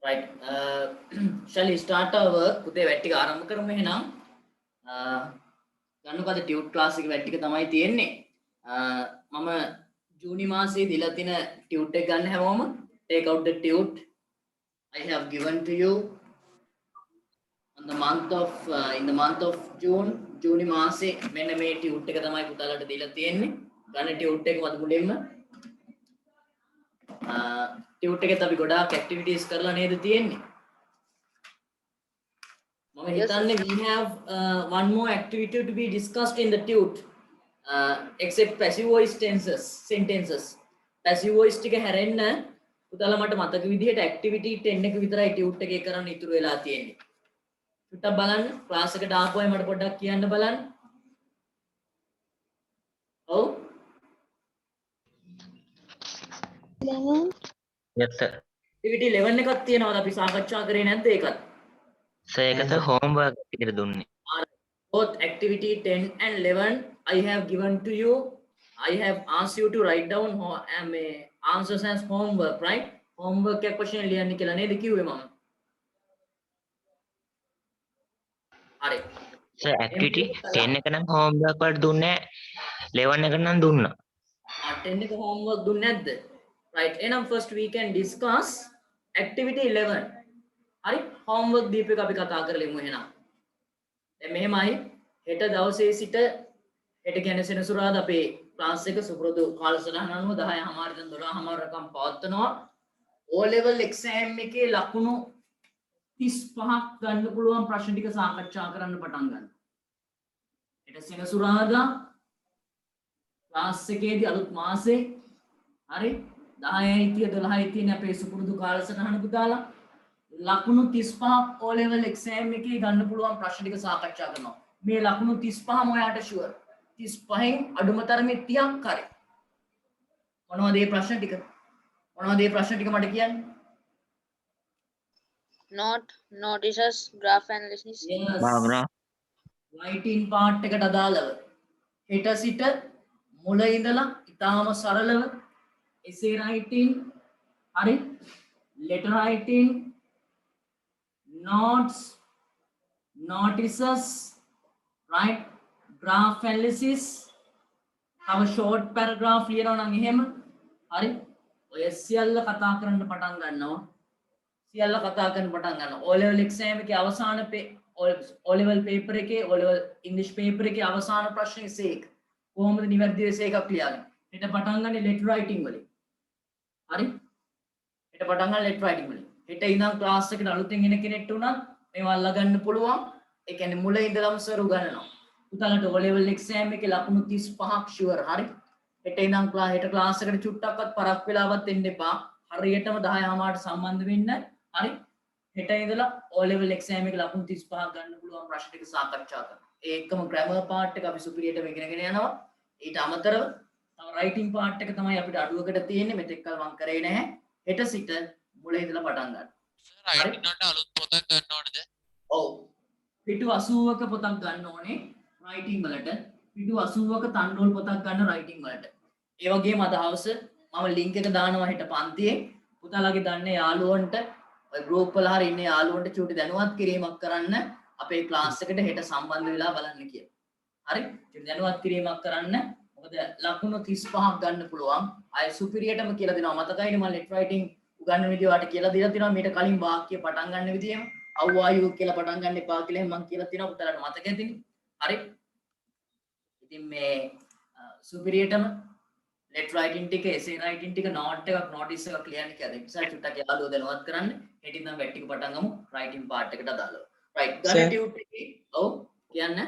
right. Shall we start our work? පුතේ වැඩ ටික ආරම්භ කරමු එහෙනම්. ගන්නකො අද ටියුට් ක්ලාස් එකේ වැඩ ටික තමයි තියෙන්නේ. මම ජූනි මාසයේ දීලා තියෙන ටියුට් එක ගන්න හැමෝම take out the tute I have given to you on the month of in the month of June. ජූනි මාසේ මෙන්න මේ ටියුට් එක තමයි පුතාලට දීලා තියෙන්නේ. ගන්න ටියුට් එක මත මුලින්ම ටියුට් එකෙත් අපි ගොඩාක් ඇක්ටිවිටීස් කරලා නේද තියෙන්නේ. මම හිතන්නේ we have one more activity to be discussed in the tute except passive voice sentences. passive voice ටික හැරෙන්න පුතාලා මට මතක විදිහට activity 10 එක විතරයි tute එකේ කරන්න ඉතුරු වෙලා තියෙන්නේ. චුට්ටක් බලන්න ක්ලාස් එකට ආපු අය මට පොඩ්ඩක් කියන්න බලන්න. ඔව් yes sir. activity 11 එකක් තියෙනවද අපි සාකච්ඡා කරේ නැද්ද ඒකත්? sir ඒකට homework විදිහට දුන්නේ. Both activity 10 and 11 I have given to you. I have asked you to write down answers as homework, right? Homework එක question ලියන්න කියලා නේද කිව්වේ මම. හරි. sir activity 10 එක නම් homework වලට දුන්නේ 11 එක නම් දුන්නා. 10 එක homework දුන්නේ නැද්ද? Right. එහෙනම් first we can discuss activity 11. හරි. homework දීප එක අපි කතා කරලෙමු එහෙනම්. දැන් මෙහෙමයි හෙට දවසේ සිට හෙට කියන්නේ සෙනසුරාදා අපේ ක්ලාස් එක සුපුරුදු කාලසටහන අනුව 10:00 ඉඳන් 12:00 රකම් පවත්වනවා. O level exam එකේ ලකුණු 35ක් ගන්න පුළුවන් ප්‍රශ්න ටික සාකච්ඡා කරන්න පටන් ගන්න. හෙට සෙනසුරාදා ක්ලාස් එකේදී අලුත් මාසේ හරි 10යි 12යි තියෙන අපේ සුපුරුදු කාලසටහන පුතාලා ලකුණු 35ක් O level exam එකේ ගන්න පුළුවන් ප්‍රශ්න ටික සාකච්ඡා කරනවා. මේ ලකුණු 35ම ඔයාට ෂුවර්. 35න් අඩුම තරමේ 30ක් හරි. මොනවද මේ ප්‍රශ්න ටික? මොනවද මේ ප්‍රශ්න ටික මට කියන්න? Note, notices, graph analysis. Yes. භාවනා writing part එකට අදාළව හෙට සිට මුල ඉඳලා ඉතාම සරලව essay writing හරි letter writing notes notices right graph analysis තව short paragraph ලියනවා නම් එහෙම හරි ඔය සියල්ල කතා කරන්න පටන් ගන්නවා සියල්ල කතා කරන්න පටන් ගන්නවා O level exam එකේ අවසාන O level paper එකේ O level English paper එකේ අවසාන ප්‍රශ්න essay එක කොහොමද නිවැරදිව essay එකක් ලියන්නේ හෙට පටන් ගන්නේ letter writing වලින් හරි හෙට පටන් ගන්න letter writing වලින් හෙට ඉඳන් ක්ලාස් එකට අලුතෙන් එන කෙනෙක්ට උනත් මේවා අල්ලා ගන්න පුළුවන් ඒ කියන්නේ මුල ඉඳලම සර් උගන්වනවා පුතාලට O level exam එකේ ලකුණු 35ක් ෂුවර් හරි හෙට ඉඳන් හෙට ක්ලාස් එකට චුට්ටක්වත් පරක් වෙලාවත් එන්න එපා හරියටම 10:00ට සම්බන්ධ වෙන්න හරි හෙට ඉඳලා O level exam එකේ ලකුණු 35ක් ගන්න පුළුවන් ප්‍රශ්න ටික සාකච්ඡා කරනවා ඒ එක්කම grammar part එක අපි සුපිරියටම ඉගෙනගෙන යනවා ඊට අමතරව තව writing part එක තමයි අපිට අඩුවකට තියෙන්නේ මෙතෙක් කල මම කරේ නැහැ හෙට සිට මුල ඉඳලා පටන් ගන්න. සර් writing වලට අලුත් පොතක් ගන්න ඕනේද? ඔව්. පිටු 80ක පොතක් ගන්න ඕනේ writing වලට. පිටු 80ක තණ්ඩෝල් පොතක් ගන්න writing වලට. ඒ වගේම අද හවස මම link එක දානවා හෙට පන්තියේ. පුතාලාගේ දන්නේ යාළුවන්ට ඔය group වල හරි ඉන්නේ යාළුවන්ට චූටි දැනුවත් කිරීමක් කරන්න අපේ class එකට හෙට සම්බන්ධ වෙලා බලන්න කියලා. හරි? චූටි දැනුවත් කිරීමක් කරන්න. මොකද ලකුණු 35ක් ගන්න පුළුවන්. අය සුපිරියටම කියලා දෙනවා. මතකයිනේ මම let writing උගන්වන විදිය ඔයාලට කියලා දීලා තියෙනවා. මීට කලින් වාක්‍ය පටන් ගන්න විදියම how are you කියලා පටන් ගන්න එපා කියලා මම කියලා තියෙනවා. පුතාලට මතක ඇතිනේ. හරි? ඉතින් මේ සුපිරියටම let writing ටික essay writing ටික note එකක් notice එකක් ලියන්න කියලා. ඒ නිසා චුට්ටක් යාළුවෝ දැනුවත් කරන්න. හෙටින් නම් වැට් ටික පටන් ගමු writing part එකට අදාළව. right. ගන්න tube එකේ ඔව් කියන්න.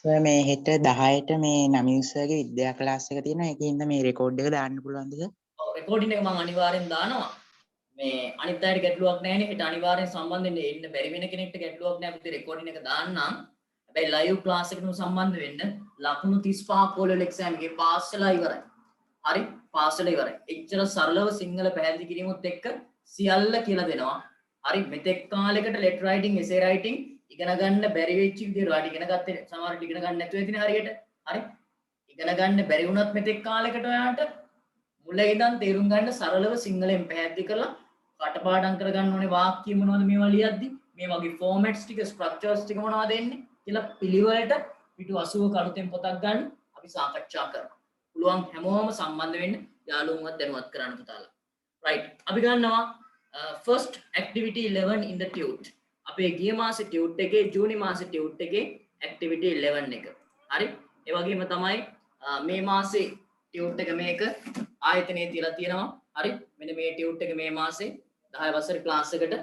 සර් මේ හෙට 10ට මේ නමියුස්ගේ විද්‍යා ක්ලාස් එක තියෙනවා. ඒකින්ද මේ රෙකෝඩ් එක දාන්න පුළුවන්ද සර්? ඔව් රෙකෝඩින් එක මම අනිවාර්යෙන් දානවා. මේ අනිත් අයට ගැටලුවක් නැහැ නේ. හෙට අනිවාර්යෙන් සම්බන්ධ වෙන්න එන්න බැරි වෙන කෙනෙක්ට ගැටලුවක් නැහැ. පුතේ රෙකෝඩින් එක දාන්නම්. හැබැයි live class එකටම සම්බන්ධ වෙන්න ලකුණු 35ක් O level exam එකේ පාස් වෙලා ඉවරයි. හරි? පාස් වෙලා ඉවරයි. එච්චර සරලව සිංහල පැහැදිලි කිරීමත් එක්ක සියල්ල කියලා දෙනවා. හරි? මෙතෙක් කාලයකට letter writing essay writing ඉගෙන ගන්න බැරි වෙච්ච විදිහට ඔයාලට ඉගෙන ගත්තේ සමහරවිට ඉගෙන ගන්න නැතුව ඇතිනේ හරියට. හරි? ඉගෙන ගන්න බැරි වුණත් මෙතෙක් කාලයකට ඔයාලට මුල ඉඳන් තේරුම් ගන්න සරලව සිංහලෙන් පැහැදිලි කරලා කටපාඩම් කරගන්න ඕනේ වාක්‍ය මොනවද මේවා ලියද්දි මේ වගේ ෆෝමැට්ස් ටික ස්ට්‍රක්චර්ස් ටික මොනවද එන්නේ කියලා පිළිවෙලට පිටු 80 කරුතෙන් පොතක් ගන්න අපි සාකච්ඡා කරනවා. පුළුවන් හැමෝම සම්බන්ධ වෙන්න යාළුවන්වත් දැනුවත් කරන්න පුතාලා. right අපි ගන්නවා first activity 11 in the tute. අපේ ගිය මාසේ ටියුට් එකේ ජූනි මාසේ ටියුට් එකේ activity 11 එක. හරි? ඒ වගේම තමයි මේ මාසේ ටියුට් එක මේක ආයතනයේ තියලා තියෙනවා. හරි? මෙන්න මේ ටියුට් එක මේ මාසේ 10 වසර ක්ලාස් එකට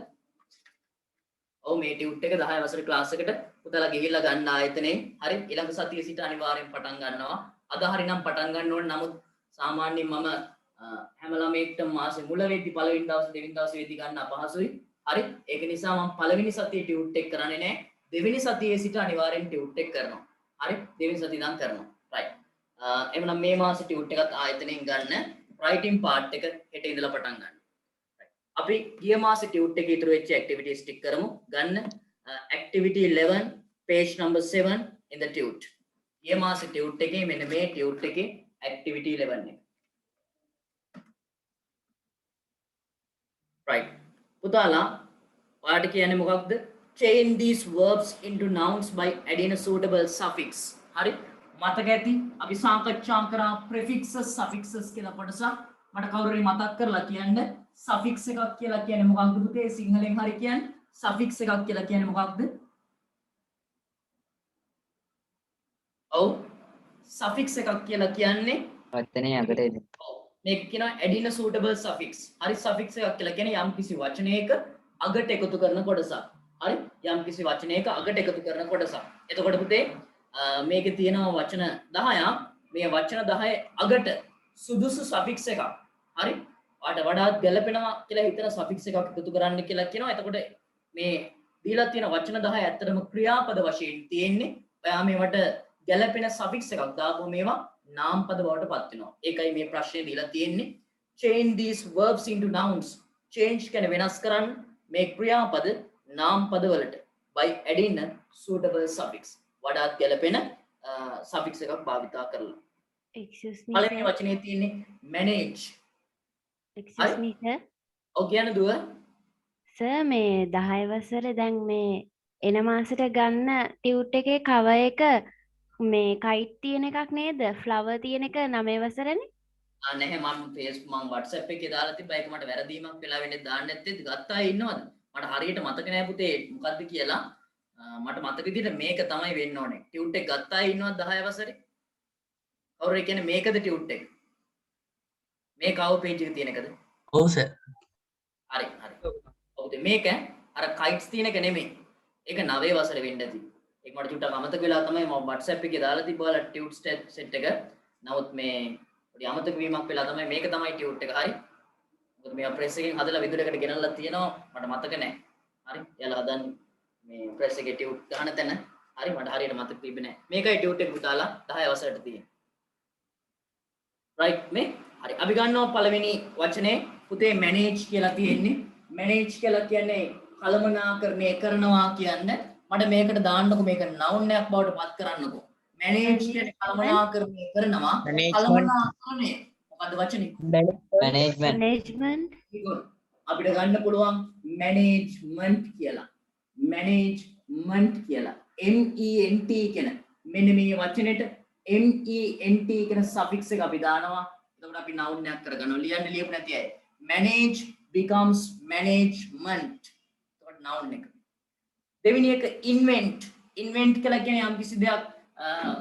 ඔව් මේ ටියුට් එක 10 වසර ක්ලාස් එකට පුතාලා ගිහිල්ලා ගන්න ආයතනයේ. හරි? ඊළඟ සතියේ සිට අනිවාර්යෙන් පටන් ගන්නවා. අද හරිනම් පටන් ගන්න ඕනේ. නමුත් සාමාන්‍යයෙන් මම හැම ළමයෙක්ටම මාසේ මුල වෙද්දි පළවෙනි දවසේ දෙවෙනි දවසේ වෙද්දි ගන්න අපහසුයි. හරි? ඒක නිසා මම පළවෙනි සතියේ ටියුට් එක කරන්නේ නැහැ. දෙවෙනි සතියේ සිට අනිවාර්යෙන් ටියුට් එක කරනවා. හරි? දෙවෙනි සතිය ඉඳන් කරනවා. right. එhmenan මේ මාසේ ටියුට් එකත් ආයතනයෙන් ගන්න writing part එක හෙට ඉඳලා පටන් ගන්න. අපි ගිය මාසේ ටියුට් එකේ ඉතුරු වෙච්ච activities ටික කරමු. ගන්න activity 11 page number 7 in the tute. ගිය මාසේ ටියුට් එකේ මෙන්න මේ ටියුට් එකේ activity 11 එක. right. පුතාලා ඔයාලට කියන්නේ මොකක්ද? Change these verbs into nouns by adding a suitable suffix. හරි? මතක ඇති අපි සාකච්ඡා කරා prefixes suffixes කියලා කොටසක්. මට කවුරු හරි මතක් කරලා කියන්න suffix එකක් කියලා කියන්නේ මොකක්ද පුතේ? සිංහලෙන් හරි කියන්නේ suffix එකක් කියලා කියන්නේ මොකක්ද? ඔව් suffix එකක් කියලා කියන්නේ වචනේ අගට එන. ඔව් මේක කියනවා adding a suitable suffix. හරි suffix එකක් කියලා කියන්නේ යම් කිසි වචනයක අගට එකතු කරන කොටසක්. හරි? යම් කිසි වචනයක අගට එකතු කරන කොටසක්. එතකොට පුතේ මේකේ තියෙනවා වචන 10ක්. මේ වචන 10 අගට සුදුසු suffix එකක්. හරි? ඔයාලට වඩාත් ගැළපෙනවා කියලා හිතන suffix එකක් එකතු කරන්න කියලා කියනවා. එතකොට මේ දීලා තියෙන වචන 10 ඇත්තටම ක්‍රියාපද වශයෙන් තියෙන්නේ. ඔයා මේවට ගැළපෙන suffix එකක් දාපුවම මේවා නාමපද බවට පත් වෙනවා. ඒකයි මේ ප්‍රශ්නේ දීලා තියෙන්නේ. Change these verbs into nouns. Change කියන්නේ වෙනස් කරන්න මේ ක්‍රියාපද නාමපද වලට by adding a suitable suffix. වඩාත් ගැළපෙන suffix එකක් භාවිතා කරලා. Excuse me, පළවෙනි sir. වචනේ තියෙන්නේ manage. Excuse me, sir. ඔව් කියන්න දුව. Sir, මේ 10 වසරේ දැන් මේ එන මාසෙට ගන්න ටියුට් එකේ cover එක මේ kite තියෙන එකක් නේද? flower තියෙන එක 9 වසරේනේ. නැහැ මම Facebook මම WhatsApp එකේ දාලා තිබ්බා. ඒක මට වැරදීමක් වෙලා වෙන්නේ දාන්න නැත්තේ. ගත්ත අය ඉන්නවද? මට හරියට මතක නෑ පුතේ මොකද්ද කියලා. මට මතක විදිහට මේක තමයි වෙන්න ඕනේ. ටියුට් එක ගත්ත අය ඉන්නවද 10 වසරේ? කවුරු කියන්නේ මේකද ටියුට් එක? මේ කව page එක තියෙන එකද? ඔව් සර්. හරි හරි. ඔව් මේක අර kites තියෙන එක නෙමෙයි. ඒක 9 වසරේ වෙන්න ඇති. ඒක මට චුට්ටක් අමතක වෙලා තමයි මම WhatsApp එකේ දාලා තිබ්බාලා ටියුට් set එක. නමුත් මේ පොඩි අමතක වීමක් වෙලා තමයි මේක තමයි ටියුට් එක. හරි. මොකද මේවා ප්‍රෙස් එකෙන් හදලා විදුරයකට ගෙනල්ලා තියෙනවා. මට මතක නැහැ. හරි. එයාලා හදන්නේ මේ ප්‍රෙස් එකේ ටියුට් ගන්න තැන. හරි මට හරියට මතක තිබ්බේ නැහැ. මේකයි ටියුට් එක පුතාලා 10 වසරට තියෙන්නේ. right මේ හරි අපි ගන්නවා පළවෙනි වචනේ පුතේ manage කියලා තියෙන්නේ. manage කියලා කියන්නේ කළමනාකරණය කරනවා කියන්නේ. මට මේකට දාන්නකො මේක noun එකක් බවට පත් කරන්නකො. manage කියන්නේ කළමනාකරණය කරනවා. කළමනාකරණය මොකද්ද වචනේ? මැනේජ්මන්ට්. අපිට ගන්න පුළුවන් management කියලා. management කියලා. MENT කියන මෙන්න මේ වචනෙට MENT කියන suffix එක අපි දානවා. එතකොට අපි noun එකක් කරගන්නවා. ලියන්න ලියපු නැති අය. manage becomes management. එතකොට noun එක. දෙවෙනි එක invent. invent කියලා කියන්නේ යම් කිසි දෙයක්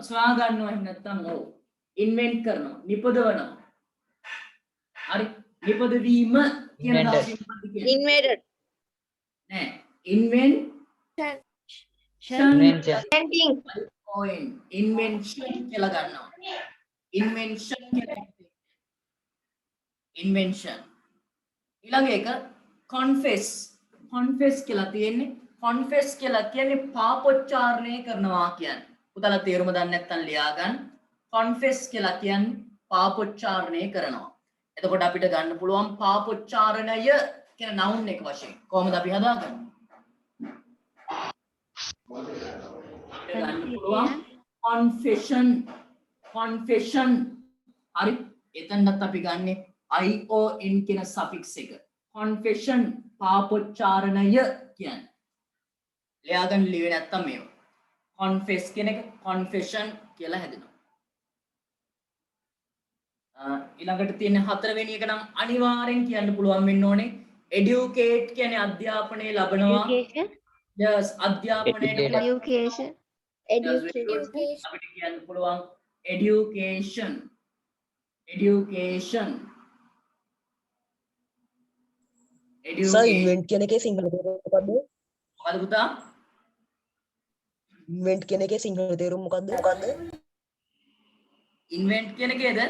සොයා ගන්නවා එහෙම නැත්නම් ඔව් invent කරනවා. නිපදවනවා. හරි. නිපදවීම කියන දාසිය මොකක්ද කියන්නේ? Invaded. නෑ. invention. invention කියලා ගන්නවා. invention කියලා invention. ඊළඟ එක confess. confess කියලා තියෙන්නේ. confess කියලා කියන්නේ පාපොච්චාරණය කරනවා කියන්නේ. පුතාලා තේරුම දන්නේ නැත්නම් ලියා ගන්න. confess කියලා කියන්නේ පාපොච්චාරණය කරනවා. එතකොට අපිට ගන්න පුළුවන් පාපොච්චාරණය කියන noun එක වශයෙන්. කොහොමද අපි හදාගන්නේ? ගන්න පුළුවන් confession. confession. හරි. එතනත් අපි ගන්නේ ION කියන suffix එක. confession පාපොච්චාරණය කියන්නේ. ලියාගන්න ලියුවේ නැත්තම් මේව. confess කියන එක confession කියලා හැදෙනවා. ඊළඟට තියෙන හතරවෙනි එක නම් අනිවාර්යෙන් කියන්න පුළුවන් වෙන්න ඕනේ educate කියන්නේ අධ්‍යාපනය ලබනවා. education yes අධ්‍යාපනයට education Yes, very good. අපිට කියන්න පුළුවන් education education sir education invent කියන එකේ සිංහල තේරුම මොකද්ද? මොකද පුතා ඉන්වෙන්ට් කියන එකේ සිංහල තේරුම මොකද්ද? invent කියන එකේද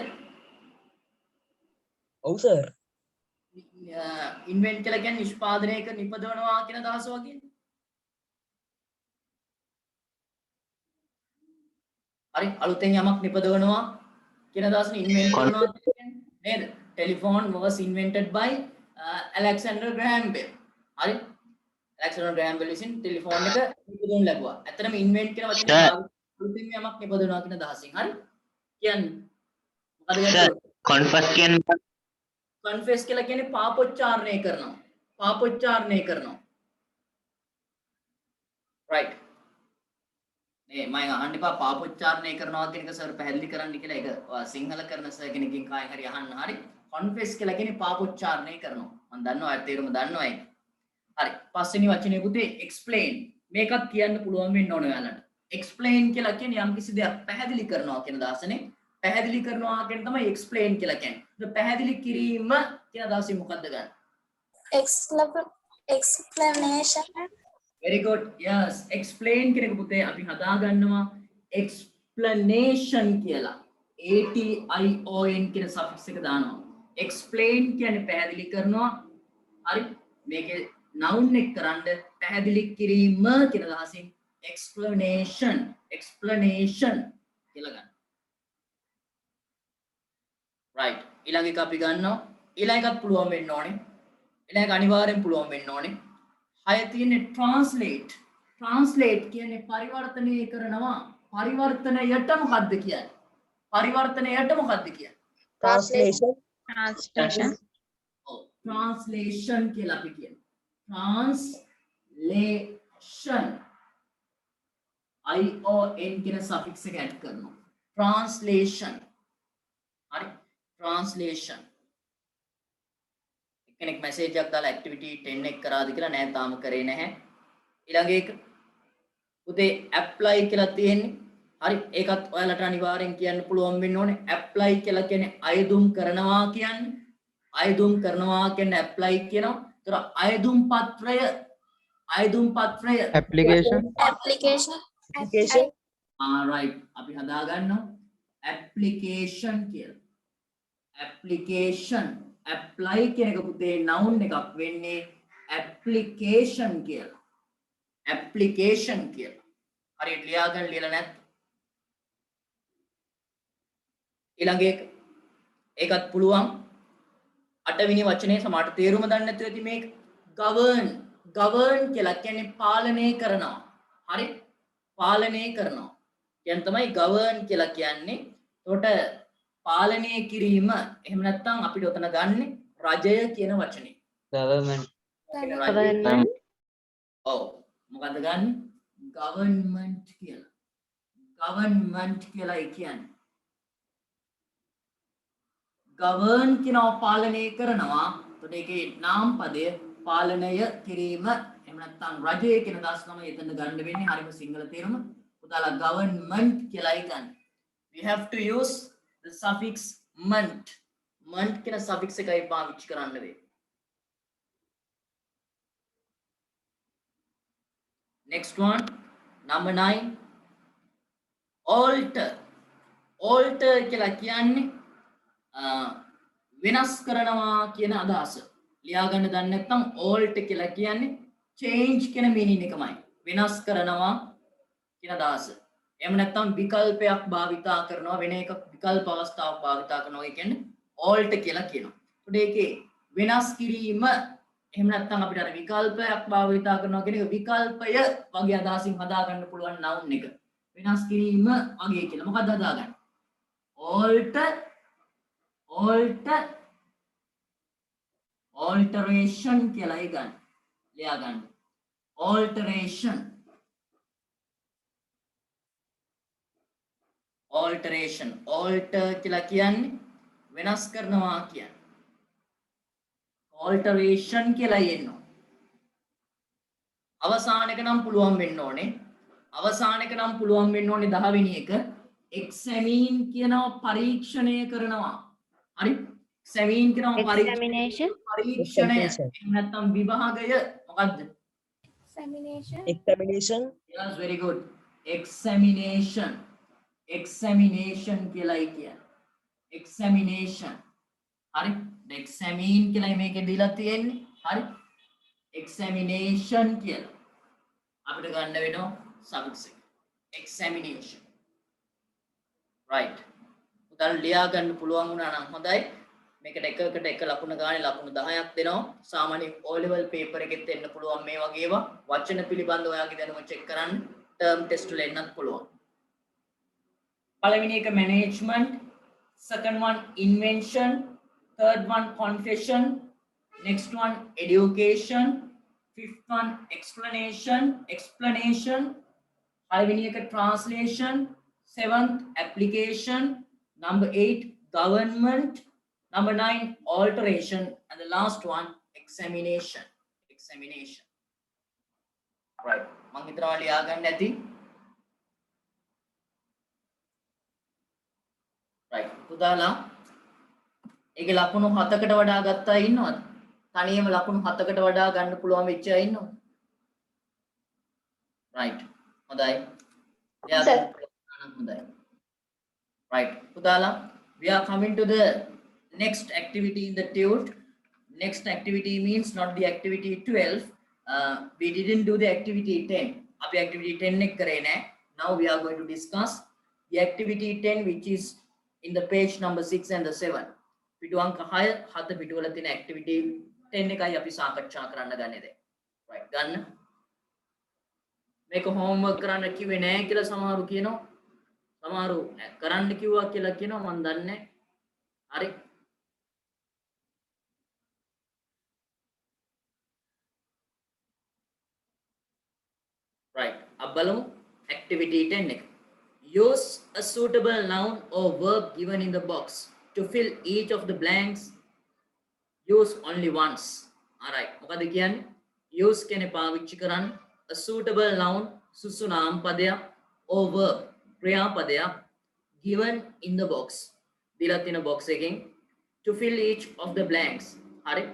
ඔව් සර්. invent කියලා කියන්නේ නිෂ්පාදනය කර නිපදවනවා කියන අදහස වගේ. හරි අලුතෙන් යමක් නිපදවනවා කියන අදහසනේ invent කරනවා කියන්නේ නේද? telephone was invented by Alexander Graham Bell. හරි Alexander Graham Bell විසින් ටෙලිෆෝන් එක නිපදවන්න ලැබුවා. ඇත්තටම invent කියන වචනේ අලුතෙන් යමක් නිපදවනවා කියන අදහසින්. හරි කියන්නේ මොකද කියන්නේ? confess කියන්නේ confess කියලා කියන්නේ පාපොච්චාරණය කරනවා. පාපොච්චාරණය කරනවා. right. නේ මම අහන්න එපා පාපොච්චාරණය කරනවා කියන එක සර් පැහැදිලි කරන්න කියලා. ඒක සිංහල කරන සර් කෙනකින් කායෙන් හරි අහන්න. හරි. confess කියලා කියන්නේ පාපොච්චාරණය කරනවා. මම දන්නවා ඒ තේරුම දන්නවා ඒක. හරි. පස්වෙනි වචනේ පුතේ explain. මේකත් කියන්න පුළුවන් වෙන්න ඕන ඔයාලට. explain කියලා කියන්නේ යම්කිසි දෙයක් පැහැදිලි කරනවා කියන දාසනේ. පැහැදිලි කරනවා කියන තමයි explain කියලා කියන්නේ. ඒක පැහැදිලි කිරීම කියන අදහසින් මොකක්ද ගන්න? explanation. Very good. Yes. Explain කියන එක පුතේ අපි හදා ගන්නවා explanation කියලා. ATION කියන suffix එක දානවා. explain කියන්නේ පැහැදිලි කරනවා. හරි. මේකේ noun එක කරන්න පැහැදිලි කිරීම කියන අදහසින් explanation කියලා ගන්න. right ඊළඟ එක අපි ගන්නවා ඊළඟ එකත් පුළුවන් වෙන්න ඕනේ ඊළඟ අනිවාර්යෙන් පුළුවන් වෙන්න ඕනේ හය තියෙන්නේ translate කියන්නේ පරිවර්තනය කරනවා පරිවර්තනයට මොකද්ද කියන්නේ Translation. translation කියලා අපි කියනවා translation ION කියන suffix එක add කරනවා translation හරි translation කෙනෙක් message එකක් දාලා activity 10 එක කරාද කියලා නෑ තාම කරේ නැහැ ඊළඟ එක උදේ apply කියලා තියෙන්නේ හරි ඒකත් ඔයාලට අනිවාර්යෙන් කියන්න පුළුවන් වෙන්න ඕනේ apply කියලා කියන්නේ අයදුම් කරනවා කියන්නේ apply කියනවා ඒතර අයදුම් පත්‍රය Application. right අපි හදා ගන්නවා application කියලා application apply කියන එක පුතේ noun එකක් වෙන්නේ application කියලා හරියට ලියා ගන්න ලියලා නැත් ඊළඟ එක ඒකත් පුළුවන් අටවෙනි වචනේ සමහරට තේරුම දන්නේ නැතුව ඇති මේක govern කියලා කියන්නේ පාලනය කරනවා හරි පාලනය කරනවා කියන තමයි govern කියලා කියන්නේ එතකොට පාලනය කිරීම එහෙම නැත්නම් අපිට උතන ගන්න රජය කියන වචනේ government ඔව් මොකද්ද ගන්න government කියලා කියන්නේ govern කියනවා පාලනය කරනවා එතකොට ඒකේ නාම පදය පාලනය කිරීම එහෙම නැත්නම් රජය කියන දාස් තමයි එතන ගන්න වෙන්නේ හරිම සිංහල තේරුම උදාලා government කියලායි ගන්න we have to use the suffix ment කියන suffix එකයි පාවිච්චි කරන්න වෙන්නේ next one number 9 alter කියලා කියන්නේ වෙනස් කරනවා කියන අදහස ලියා ගන්න දන්නේ නැත්නම් alter කියලා කියන්නේ change කියන meaning එකමයි වෙනස් කරනවා කියන අදහස එහෙම නැත්නම් විකල්පයක් භාවිතා කරනවා වෙන එක විකල්ප අවස්ථාවක් භාවිතා කරනවා ඒ කියන්නේ alter කියලා කියනවා. ඒකට ඒකේ වෙනස් කිරීම එහෙම නැත්නම් අපිට අර විකල්පයක් භාවිතා කරනවා කියන එක විකල්පය වගේ අදහසින් හදා ගන්න පුළුවන් noun එක. වෙනස් කිරීම වගේ කියලා. මොකක්ද හදාගන්නේ? alteration කියලා ගන්න. ලියා ගන්න. alteration. alteration. alter කියලා කියන්නේ වෙනස් කරනවා කියන්නේ. alteration කියලා එනවා. අවසානක නම් පුළුවන් වෙන්න ඕනේ. අවසානක නම් පුළුවන් වෙන්න ඕනේ 10 වෙනි එක. examine කියනවා පරීක්ෂණය කරනවා. හරි? examine කියනවා Examination. පරීක්ෂණය. Examination. එහෙම නැත්නම් විභාගය මොකද්ද? examination, Yes, very good. Examination. Examination කියලායි කියන්නේ. Examination. හරි? examine කියලා මේකේ දීලා තියෙන්නේ. හරි? examination කියලා. අපිට ගන්න වෙනවා suffix එක. examination. right. උදාහරණ ලියා ගන්න පුළුවන් වුණා නම් හොඳයි. මේකට එකකට එක ලකුණ ගානේ ලකුණු 10ක් දෙනවා. සාමාන්‍ය O level paper එකෙත් එන්න පුළුවන් මේ වගේ ඒවා. වචන පිළිබඳව ඔයාගේ දැනුම check කරන්න term test වල එන්නත් පුළුවන්. පළවෙනි එක management, second one invention, third one confession, next one education, fifth one explanation, පළවෙනි එක translation, seventh application, number 8 government, number 9 alteration, and the last one examination. Right. මම හිතනවා ලියා ගන්න ඇති. right. පුතාලා ඒකේ ලකුණු 7කට වඩා ගත්තා ඉන්නවද? තනියම ලකුණු 7කට වඩා ගන්න පුළුවන් වෙච්ච අය ඉන්නවද? right. හොඳයි. ලියා ගන්න පුළුවන් හොඳයි. right. පුතාලා we are coming to the next activity in the TUT. Next activity means not the activity 12. We didn't do the activity 10. Abhi activity 10 ek kare nahe. Now we are going to discuss the activity 10 which is in the page number 6 and the 7. පිටු අංක 6 7 පිටු වල තියෙන activity 10 එකයි අපි සාකච්ඡා කරන්න ගන්නේ දැන්. right ගන්න. මේක homework කරන්න කිව්වේ නෑ කියලා සමහරු කියනවා. සමහරු කරන්න කිව්වා කියලා කියනවා මම දන්නේ නෑ. හරි. right. අබ්බලමු activity 10 එක. Use a suitable noun or verb given in the box to fill each of the blanks. Use only once. Alright. මොකද කියන්නේ? Use කියන්නේ පාවිච්චි කරන්න a suitable noun සුසු නාම පදයක් or verb ක්‍රියාපදයක් given in the box. දීලා තියෙන box එකෙන් to fill each of the blanks. හරි.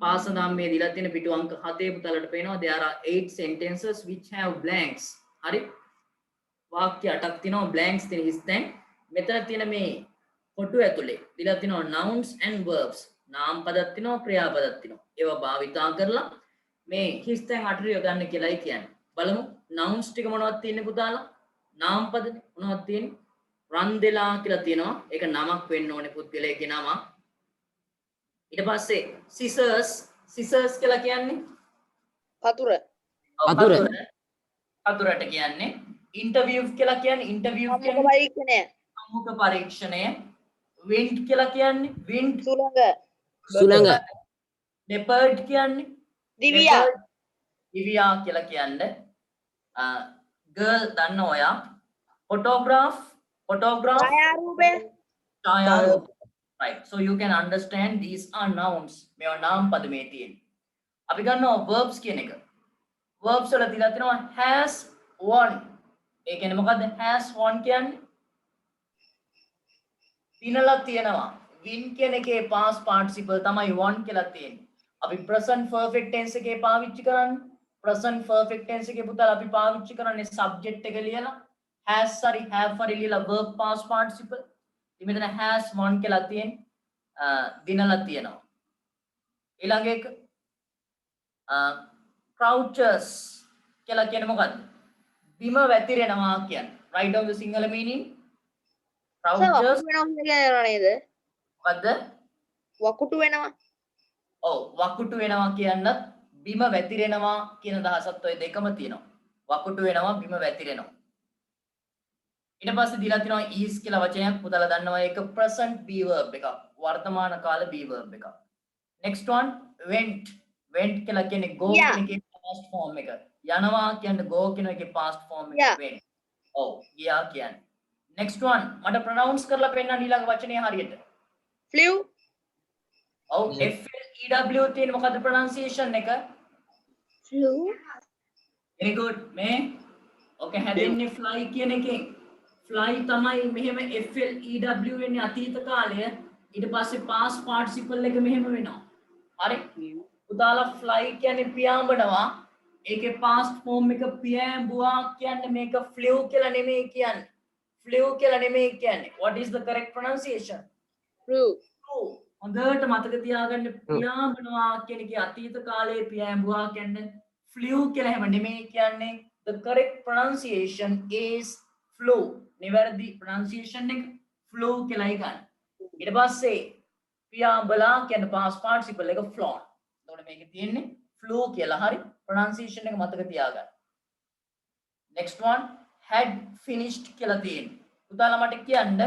පාසනම් මේ දීලා තියෙන පිටු අංක 7 පුතලට පේනවා there are 8 sentences which have blanks. හරි. වාක්‍ය 8ක් තියෙනවා blanks තියෙන හිස්තැන්. මෙතන තියෙන මේ කොටු ඇතුලේ දීලා තියෙනවා nouns and verbs. නාම පදක් තියෙනවා ක්‍රියාපදක් තියෙනවා. ඒවා භාවිතා කරලා මේ හිස්තැන් 8 ගන්න කියලායි කියන්නේ. බලමු nouns ටික මොනවද තියෙන්නේ පුතාලා? නාම පද මොනවද තියෙන්නේ? රන්දෙලා කියලා තියෙනවා. ඒක නමක් වෙන්න ඕනේ පුද්ගලයාගේ නම. ඊට පස්සේ scissors කියලා කියන්නේ පතුර. පතුරට කියන්නේ interview කියලා කියන්නේ interview සම්මුඛ කියන්නේ පරීක්ෂණය. සම්මුඛ පරීක්ෂණය. wind කියලා කියන්නේ wind සුළඟ. leopard කියන්නේ දිවියා. දිවියා කියලා කියන්නේ girl දන්න ඔයා photograph ඡායාරූපය. right. So you can understand these are nouns. මේවා නාම පද මේ තියෙන්නේ. අපි ගන්නවා verbs කියන එක. verbs වල තියලා තියෙනවා has won. ඒ කියන්නේ මොකද්ද has won කියන්නේ? දිනලා තියෙනවා. win කියන එකේ past participle තමයි won කියලා තියෙන්නේ. අපි present perfect tense එකේ පාවිච්චි කරන්නේ. present perfect tense එකේ පුතාලා අපි පාවිච්චි කරන්නේ subject එක ලියලා has හරි have හරි ලියලා verb past participle. ඉතින් මෙතන has won කියලා තියෙන්නේ. දිනලා තියෙනවා. ඊළඟ එක crouches කියලා කියන්නේ මොකද්ද? බිම වැතිරෙනවා කියන්නේ. Write down the Sinhala meaning. Crouches නේද? මොකද්ද? වකුටු වෙනවා. ඔව් වකුටු වෙනවා කියන්නත් බිම වැතිරෙනවා කියන අදහසත් ඔය දෙකම තියෙනවා. වකුටු වෙනවා බිම වැතිරෙනවා. ඊට පස්සේ දීලා තියෙනවා is කියලා වචනයක් පුතලා දන්නවා ඒක present be verb එකක්. වර්තමාන කාල be verb එකක්. next one went කියලා කියන්නේ go Yeah. කියන එකේ past form එක. යනවා කියන්නේ go කියන එකේ past form එක Yeah. went. ඔව් ගියා කියන්නේ. next one මට pronounce කරලා පෙන්නන්න ඊළඟ වචනේ හරියට. flew, ඔව් FLEW තියෙන මොකද්ද pronunciation එක? flew, very good මේ ඕකේ හැදෙන්නේ fly කියන එකෙන්. fly තමයි මෙහෙම FLEW වෙන්නේ අතීත කාලය. ඊට පස්සේ past participle එක මෙහෙම වෙනවා. හරි? උදාලා fly කියන්නේ පියාඹනවා. ඒකේ past form එක පියාඹුවා කියන්නේ මේක flew කියලා නෙමෙයි කියන්නේ. flew කියලා නෙමෙයි කියන්නේ. What is the correct pronunciation? flew, හොඳට මතක තියාගන්න පියාඹනවා කියන එකේ අතීත කාලයේ පියාඹුවා කියන්නේ flew කියලා හැම නෙමෙයි කියන්නේ. The correct pronunciation is flew. නිවැරදි pronunciation එක flew කියලායි ගන්න. ඊට පස්සේ පියාඹලා කියන past participle එක flown. එතකොට මේකේ තියෙන්නේ flew කියලා. හරි? pronunciation එක මතක තියාගන්න. next one had finished කියලා තියෙන්නේ. උදාලා මට කියන්න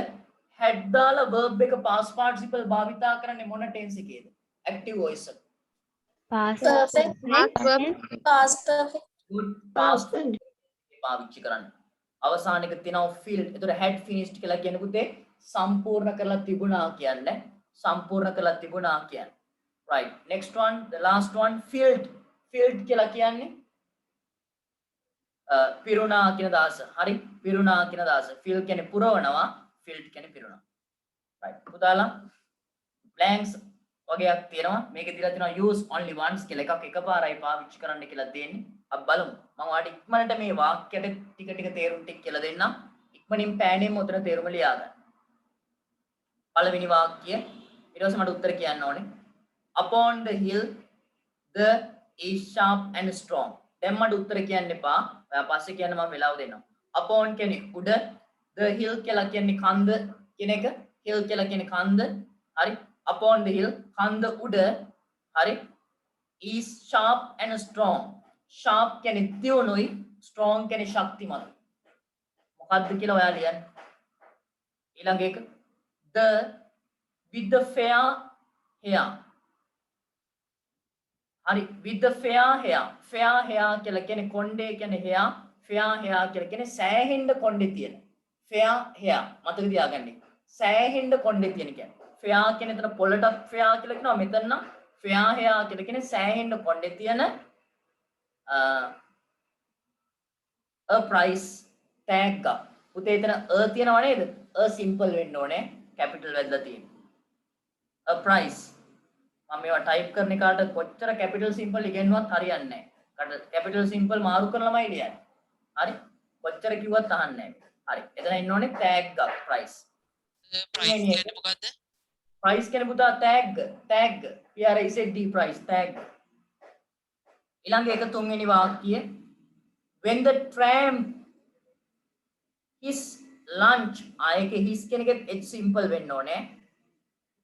had දාලා verb එක past participle භාවිතා කරන්නේ මොන tense එකේද? active voice එක. past good past පාවිච්චි කරන්න. අවසාන එක තියෙනවා filled. එතකොට had finished කියලා කියන්නේ පුතේ සම්පූර්ණ කරලා තිබුණා කියන්නේ. සම්පූර්ණ කරලා තිබුණා කියන්නේ. right next one the last one filled කියලා කියන්නේ පිරුණා කියන දාස. හරි? පිරුණා කියන දාස. fill කියන්නේ පුරවනවා, filled කියන්නේ පිරුණා. right පුතාලා blanks වගේක් තියෙනවා. මේකේ දීලා තියෙනවා use only once කියලා එකක් එකපාරයි පාවිච්චි කරන්න කියලා තියෙන්නේ. අපි බලමු. මම ඔයාලට ඉක්මනට මේ වාක්‍යයට ටික ටික තේරුම් ටික කියලා දෙන්නම්. ඉක්මනින් පෑණෙන් උතන තේරුම ලියා ගන්න. පළවෙනි වාක්‍යය ඊට පස්සේ මට උත්තර කියන්න ඕනේ. upon the hill the is sharp and strong. දැන් මට උත්තර කියන්න එපා. ඔයා පස්සේ කියන්න මම වෙලාව දෙන්නම්. upon කියන්නේ උඩ, the hill කියලා කියන්නේ කන්ද කියන එක. hill කියලා කියන්නේ කන්ද. හරි? upon the hill කන්ද උඩ. හරි? is sharp and strong. sharp කියන්නේ තියුණුයි, strong කියන්නේ ශක්තිමත්. මොකද්ද කියලා ඔයා ලියන්න. ඊළඟ එක the with the fair hair. හරි with the fair hair. fair hair කියලා කියන්නේ කොණ්ඩේ කියන්නේ hair. fair hair කියලා කියන්නේ සෑහෙන්න කොණ්ඩේ තියෙන. fair hair මතක තියාගන්න. සෑහෙන්න කොණ්ඩේ තියෙන කියන්නේ. fair කියන එතන පොළටත් fair කියලා කියනවා. මෙතන නම් fair hair කියලා කියන්නේ සෑහෙන්න කොණ්ඩේ තියෙන a price tag එක. පුතේ එතන a තියනව නේද? a simple වෙන්න ඕනේ. capital වැදලා තියෙන. a price මම මේවා ටයිප් කරන එකට කොච්චර capital simple ඉගෙනුවත් හරියන්නේ නැහැ. capital simple මාරු කරන ළමයි ලියන්නේ. හරි? කොච්චර කිව්වත් අහන්නේ නැහැ. හරි. එතන ඉන්න ඕනේ tag එක price. price කියන්නේ මොකද්ද? price කියන්නේ පුතා tag PRICE price tag. ඊළඟ එක තුන්වෙනි වාක්‍යය when the tramp his lunch ආයක his කියන එකෙත් h simple වෙන්න ඕනේ.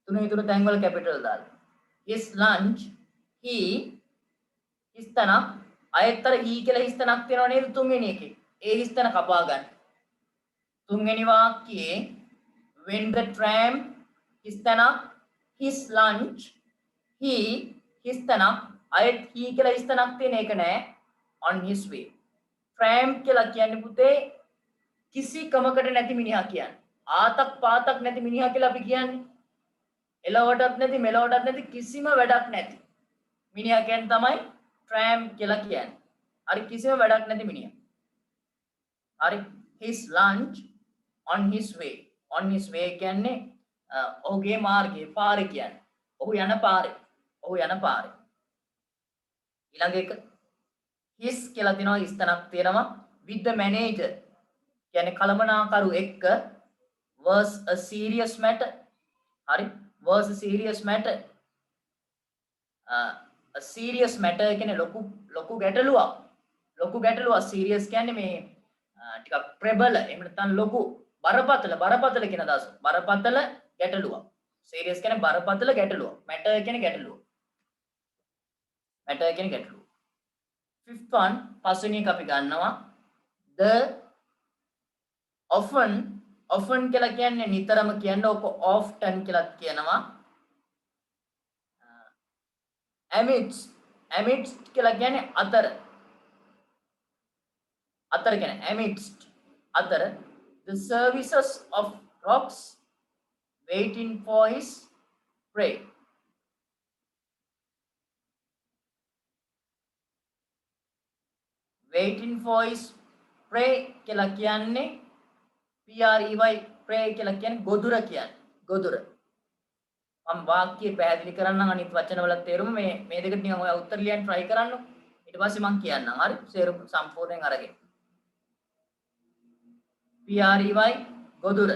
තුනේ තුන තැන් වල capital දාලා. his lunch he his තන අයතර he කියලා his තනක් තියෙනව නේද තුන්වෙනි එකේ. ඒ his තන කපා ගන්න. තුන්වෙනි වාක්‍යයේ when the tramp his තන his lunch he his තන අයත් he කියලා his තනක් තියෙන එක නෑ on his way. tramp කියලා කියන්නේ පුතේ කිසි කමකට නැති මිනිහා කියන්නේ. ආතක් පාතක් නැති මිනිහා කියලා අපි කියන්නේ. එලවටත් නැති මෙලවටත් නැති කිසිම වැඩක් නැති මිනිහා කියන්නේ තමයි tramp කියලා කියන්නේ. හරි කිසිම වැඩක් නැති මිනිහා. හරි his lunch on his way. on his way කියන්නේ ඔහුගේ මාර්ගයේ පාරේ කියන්නේ. ඔහු යන පාරේ. ඔහු යන පාරේ. ඊළඟ එක his කියලා තියෙනවා ස්තනක් තියෙනවා with the manager කියන්නේ කළමනාකරු එක්ක was a serious matter. හරි was a serious matter. a serious matter කියන්නේ ලොකු ගැටලුවක්. ලොකු ගැටලුවක් serious කියන්නේ මේ ටිකක් ප්‍රබල එහෙම නැත්නම් ලොකු බරපතල කියන අදහස. බරපතල ගැටලුවක්. serious කියන්නේ බරපතල ගැටලුවක්. matter කියන්නේ ගැටලුව. matter කියන්නේ ගැටලුව. fifth one පස්වෙනි එක අපි ගන්නවා the often කියලා කියන්නේ නිතරම කියන්නේ ඔක often කියලා කියනවා amidst කියලා කියන්නේ අතර. අතර කියන්නේ amidst අතර the services of rocks waiting for his prey. Waiting for his prey කියලා කියන්නේ PREY prey කියලා කියන්නේ ගොදුර කියන්නේ. ගොදුර. මම වාක්‍ය පැහැදිලි කරන්නම් අනිත් වචනවල තේරුම මේ දෙකට නිකන් ඔයා උත්තර ලියන්න try කරන්න. ඊට පස්සේ මම කියන්නම්. හරි? සේරු සම්පූර්ණයෙන් අරගෙන. PREY ගොදුර.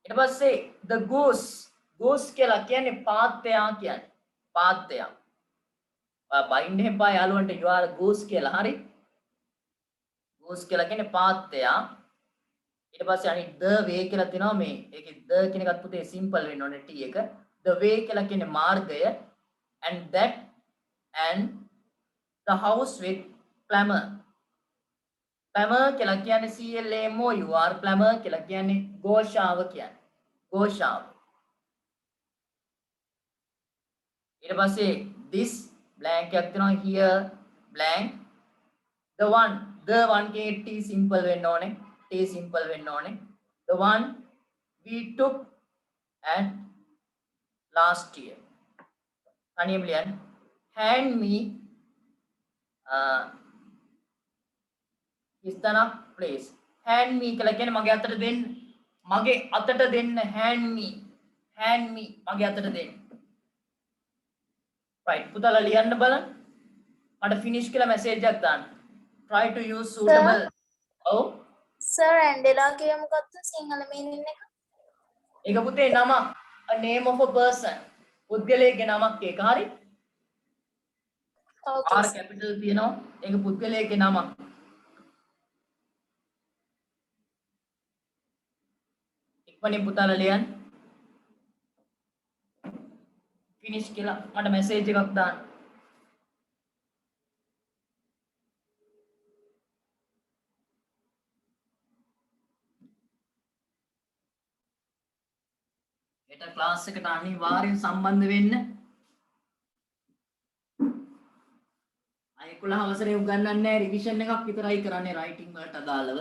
ඊට පස්සේ the goose කියලා කියන්නේ පාත්තයා කියන්නේ. පාත්තයා. ඔයා බයින්ඩ් එපා යාළුවන්ට you are goose කියලා. හරි? goose කියලා කියන්නේ පාත්තයා. ඊට පස්සේ අනිත් the way කියලා තියෙනවා මේ. ඒකේ the කියන එකත් පුතේ simple වෙන්න ඕනේ t එක. the way කියලා කියන්නේ මාර්ගය and that and the house with plumber. plumber කියලා කියන්නේ CLAMOUR plumber කියලා කියන්නේ ගෝෂාව කියන්නේ. ගෝෂාව. ඊට පස්සේ this blank එකක් තියෙනවා here blank the one K t simple වෙන්න ඕනේ. t simple වෙන්න ඕනේ. the one we took at last year. තනියම ලියන්න. hand me ඉස්තන please. hand me කියලා කියන්නේ මගේ අතට දෙන්න. මගේ අතට දෙන්න hand me. මගේ අතට දෙන්න. right පුතාලා ලියන්න බලන්න. මට finish කියලා message එකක් දාන්න. try to use suitable. ඔව් sir ඇන්ඩෙලා කිය මොකක්ද සිංහල meaning එක? ඒක පුතේ නම a name of a person. පුද්ගලයෙක්ගේ නමක් ඒක. හරි? Okay. R capital තියෙනවා. ඒක පුද්ගලයෙක්ගේ නමක්. ඉක්මනින් පුතාලා ලියන්න. finish කියලා මට message එකක් දාන්න. හෙට ක්ලාස් එකට අනිවාර්යෙන් සම්බන්ධ වෙන්න. අය 11 වසරේ උගන්වන්නේ නැහැ රිවිෂන් එකක් විතරයි කරන්නේ රයිටින් වලට අදාළව.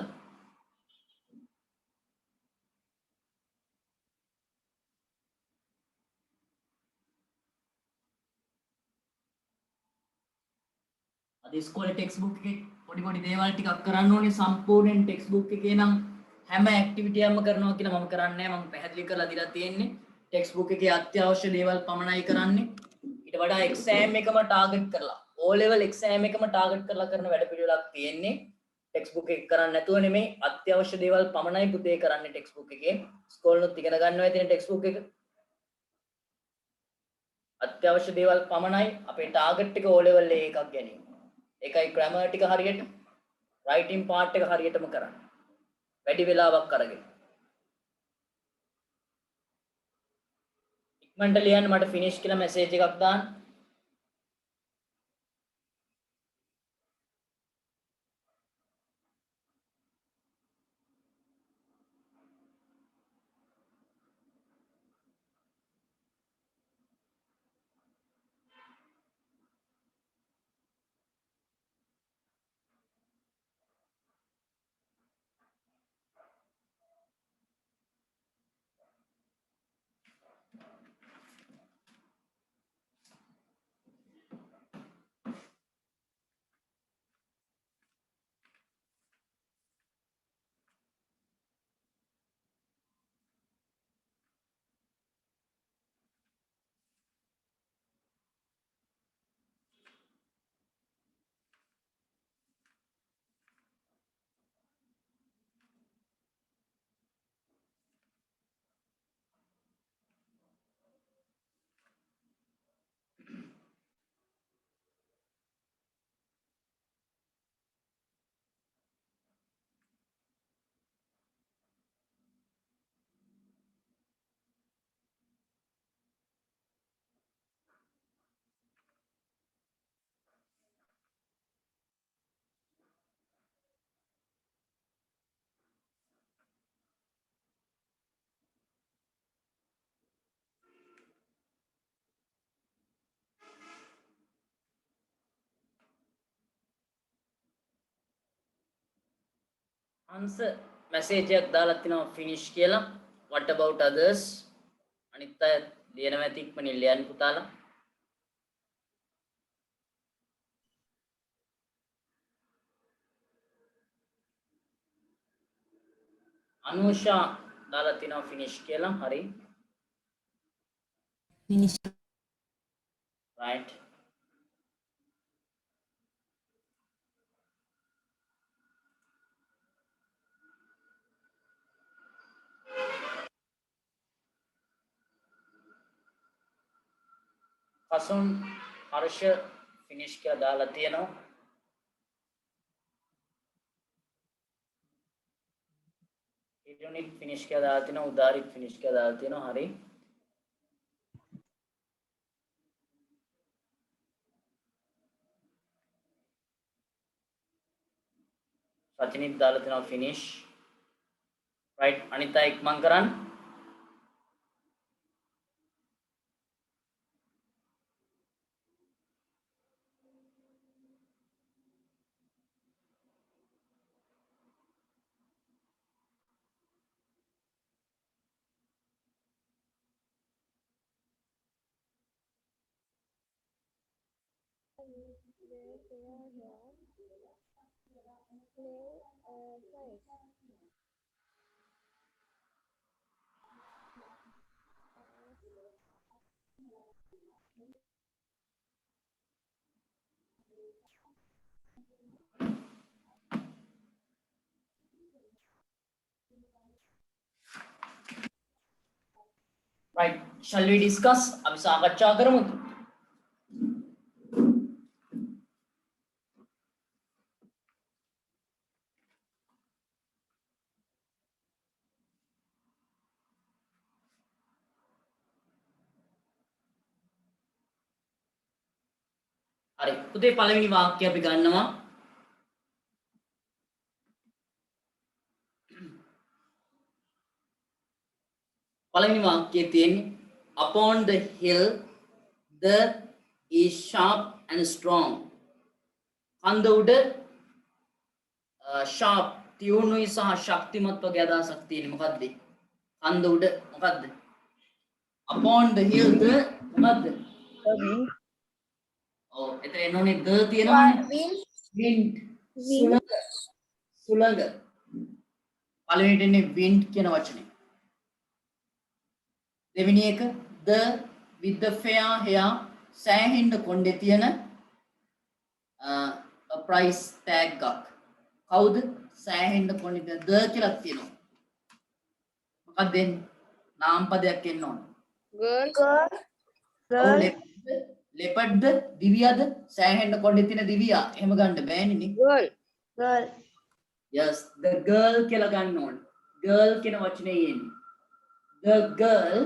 අද ඉස්කෝලේ ටෙක්ස්ට් බුක් එකේ පොඩි දේවල් ටිකක් කරන්න ඕනේ. සම්පූර්ණයෙන් ටෙක්ස්ට් බුක් එකේ නම් හැම ඇක්ටිවිටි එකක්ම කරනවා කියලා මම කරන්නේ නැහැ. මම පැහැදිලි කරලා දීලා තියෙන්නේ ටෙක්ස්ට් බුක් එකේ අත්‍යවශ්‍ය දේවල් පමණයි කරන්නේ. ඊට වඩා එක්සෑම් එකම ටාගට් කරලා O level එක්සෑම් එකම ටාගට් කරලා කරන වැඩ පිළිවෙලක් තියෙන්නේ. ටෙක්ස්ට් බුක් එක කරන්නේ නැතුව නෙමෙයි අත්‍යවශ්‍ය දේවල් පමණයි පුතේ කරන්නේ ටෙක්ස්ට් බුක් එකේ. ඉස්කෝලේනොත් ඉගෙන ගන්නවා තියෙන ටෙක්ස්ට් බුක් එක. අත්‍යවශ්‍ය දේවල් පමණයි අපේ ටාගට් එක O level එකක් ගැනීම. ඒකයි grammar ටික හරියට writing part එක හරියටම කරන්න. වැඩි වෙලාවක් අරගෙන. ඉක්මනට ලියන්න මට finish කියලා message එකක් දාන්න. answer message එකක් දාලා තිනවා finish කියලා. What about others? අනිත් අය ලියනවා ඇති ඉක්මනින් ලියන්න පුතාලා. අනුෂා දාලා තිනවා finish කියලා. හරි. Finish. Right. Kasun Harsha finish කියලා දාලා තියෙනවා. Irunit finish කියලා දාලා තියෙනවා. උදාරිත් finish කියලා දාලා තියෙනවා. හරි. සචිනිත් දාලා තියෙනවා finish. Right. අනිත් අය ඉක්මන් කරන්න. Right. Shall we discuss? අපි සාකච්ඡා කරමුද? හරි. පුතේ පළවෙනි වාක්‍යය අපි ගන්නවා. පළවෙනි වාක්‍යයේ තියෙන්නේ upon the hill the is sharp and strong. කන්ද උඩ sharp තියුණුයි සහ ශක්තිමත් වගේ අදහසක් තියෙන්නේ. මොකද්ද? කන්ද උඩ මොකද්ද? upon the hill the මොකද්ද? ඔව් එතන එනෝනේ the තියෙනවනේ. wind සුළඟ. පළවෙනිට එන්නේ wind කියන වචනේ. දෙවෙනි එක the with the fair hair සෑහෙන්න කොණ්ඩේ තියෙන a price tag එකක්. කවුද? සෑහෙන්න කොණ්ඩේ the කියලා තියෙනවා. මොකක්ද එන්නේ? නාම පදයක් එන්න ඕන. girl leopard දිවියද? සෑහෙන්න කොණ්ඩේ තියෙන දිවියා. එහෙම ගන්න බෑනේ නේ. girl yes the girl කියලා ගන්න ඕන. girl කියන වචනේ එන්නේ. the girl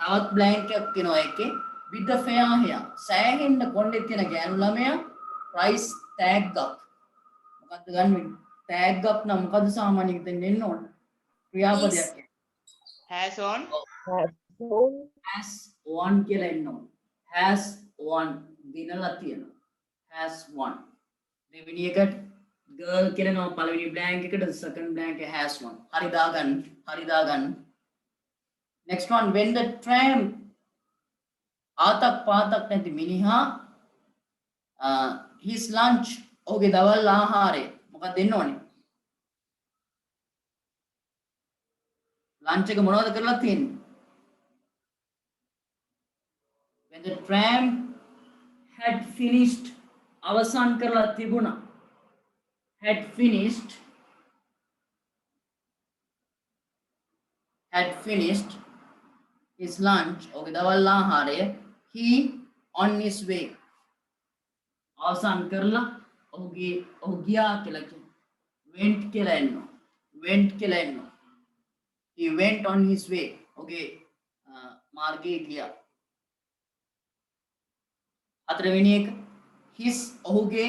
තවත් blank එකක් තියෙනවා ඒකේ with the fair hair සෑහෙන්න කොණ්ඩේ තියෙන ගෑනු ළමයා price tag එකක්. මොකද්ද ගන්නෙ? tag එකක් නම් මොකද්ද සාමාන්‍යයෙන් දෙන්න එන්න ඕන? ක්‍රියාපදයක්. has on has one කියලා එන්න ඕන. has one දිනලා තියෙනවා. has one. දෙවෙනි එකට girl කියලා නම පළවෙනි blank එකට second blank එක has one. හරි දාගන්න. Next one, when the tram ආතක් පාතක් නැති මිනිහා his lunch ඔහුගේ දවල් ආහාරය මොකක්ද දෙන්න ඕනේ? lunch එක මොනවද කරලා තියෙන්නේ? when the tram had finished අවසන් කරලා තිබුණා. had finished his lunch okay දවල් ආහාරය he on his way අවසන් කරලා ඔහු ගියා කියලා කියනවා. went කියලා එනවා. he went on his way okay මාර්ගයේ ගියා. හතරවෙනි එක his ඔහුගේ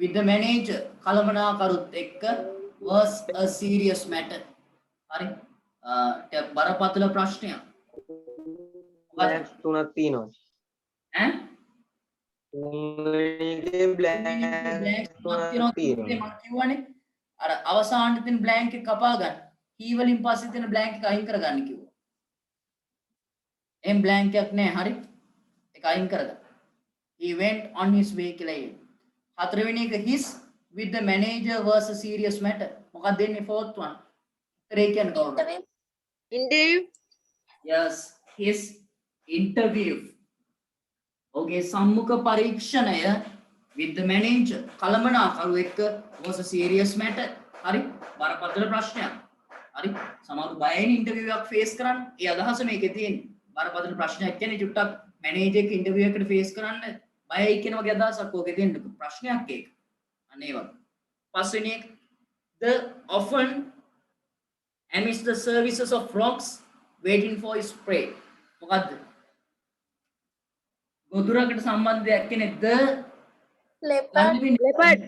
with the manager කළමනාකරුත් එක්ක was a serious matter. හරි බරපතල ප්‍රශ්නයක්. තුනක් තියෙනවා. ඈ තුන්වෙනි එකේ blank තුනක් තියෙනවා. මම කියවනේ අර අවසානයේ තියෙන blank එක කපා ගන්න. he වලින් පස්සේ තියෙන blank එක අයින් කරගන්න කිව්වා. එම් blank එකක් නෑ හරි. ඒක අයින් කරගන්න. he went on his way කියලා එන්නේ. හතරවෙනි එක his with the manager was a serious matter. මොකක්ද දෙන්නේ fourth one? උත්තරේ කියන්නේ කවුරුද? Interview. Yes, his interview. Okay, සම්මුඛ පරීක්ෂණය with the manager කළමනාකරු එක්ක was a serious matter. හරි? බරපතල ප්‍රශ්නයක්. හරි? සමහර බයෙන් ඉන්ටර්විව් එකක් ෆේස් කරන්න. ඒ අදහස මේකේ තියෙන්නේ. බරපතල ප්‍රශ්නයක් කියන්නේ චුට්ටක් මැනේජර් එක්ක ඉන්ටර්විව් එකකට ෆේස් කරන්න බයයි කියන වගේ අදහසක් ඕකේ තියෙන්න ප්‍රශ්නයක් ඒක. අන්න ඒ වගේ. පස්වෙනි එක the often amidst the services of frogs waiting for his prey. මොකද්ද? ගොදුරකට සම්බන්ධයක් කියන්නේ the leopard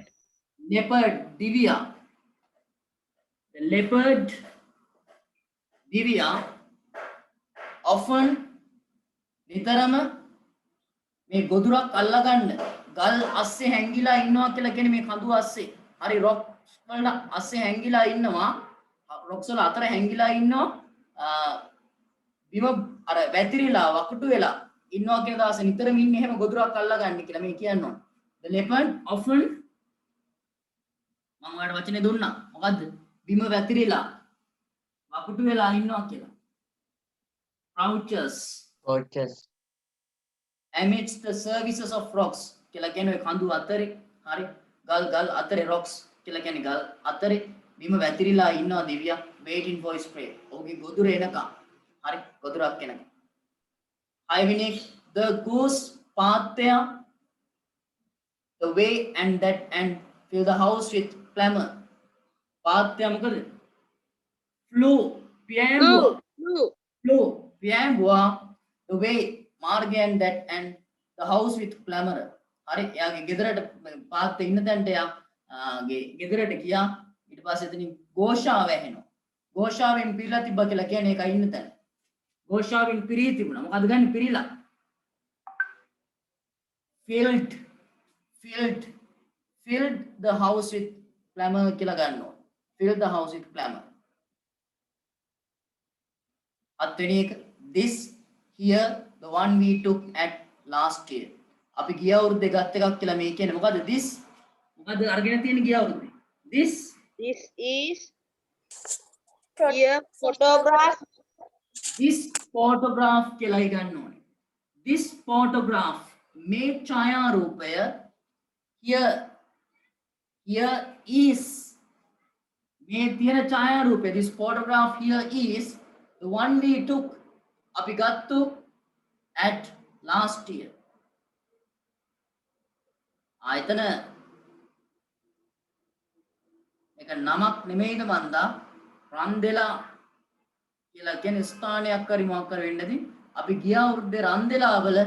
leopard divya. The leopard divya often නිතරම මේ ගොදුරක් අල්ලගන්න ගල් අස්සේ හැංගිලා ඉන්නවා කියලා කියන්නේ මේ කඳු අස්සේ. හරි රොක් වල අස්සේ හැංගිලා ඉන්නවා. රොක්ස් වල අතර හැංගිලා ඉන්නවා. බිම අර වැතිරිලා වකුටු වෙලා ඉන්නවා කියන දාස නිතරම ඉන්නේ එහෙම ගොදුරක් අල්ලගන්න කියලා මේ කියනවා. The leopard often මම ඔයාලට වචනේ දුන්නා. මොකද්ද? බිම වැතිරිලා වකුටු වෙලා ඉන්නවා කියලා. Crouches amidst the services of rocks කියලා කියන්නේ කඳු අතරේ හරි ගල් අතරේ rocks කියලා කියන්නේ ගල් අතරේ බිම වැතිරිලා ඉන්නවා දිව්‍යා waiting for his prey. ඔහුගේ ගොදුර එනකම් හරි ගොදුරක් එනකම්. හයවෙනි the goose පාත්‍ය the way and that and fill the house with clamor. පාත්‍ය මොකද? flew පියෑඹුවා the way මාර්ගය and that and the house with clamor. හරි එයාගේ ගෙදරට පාත්තේ ඉන්න තැනට එයාගේ ගෙදරට ගියා. ඊට පස්සේ එතනින් ഘോഷාව ඇහෙනවා. ഘോഷාවෙන් පිරීලා තිබ්බා කියලා කියන්නේ ඒකයි ඉන්න තැන. ഘോഷාවෙන් පිරී තිබුණා. මොකද ගන්නේ පිරීලා? filled the house with clamor කියලා ගන්නවා. filled the house with clamor. හත්වෙනි එක this here the one we took at last year. අපි ගිය අවුරුද්දේ ගත්ත එකක් කියලා මේ කියන්නේ මොකද්ද this? මොකද්ද අරගෙන තියෙන ගිය අවුරුද්දේ? this is here photograph. this photograph කියලා ගන්න ඕනේ. this photograph මේ ඡායාරූපය here is මේ තියෙන ඡායාරූපය this photograph here is the one we took අපි ගත්තු at last year. ආයතන එක නමක් නෙමෙයිද මන්දා රන්දෙලා කියලා කියන ස්ථානයක් හරි මොකක් හරි වෙන්නදී අපි ගිය අවුරුද්දේ රන්දෙලා වල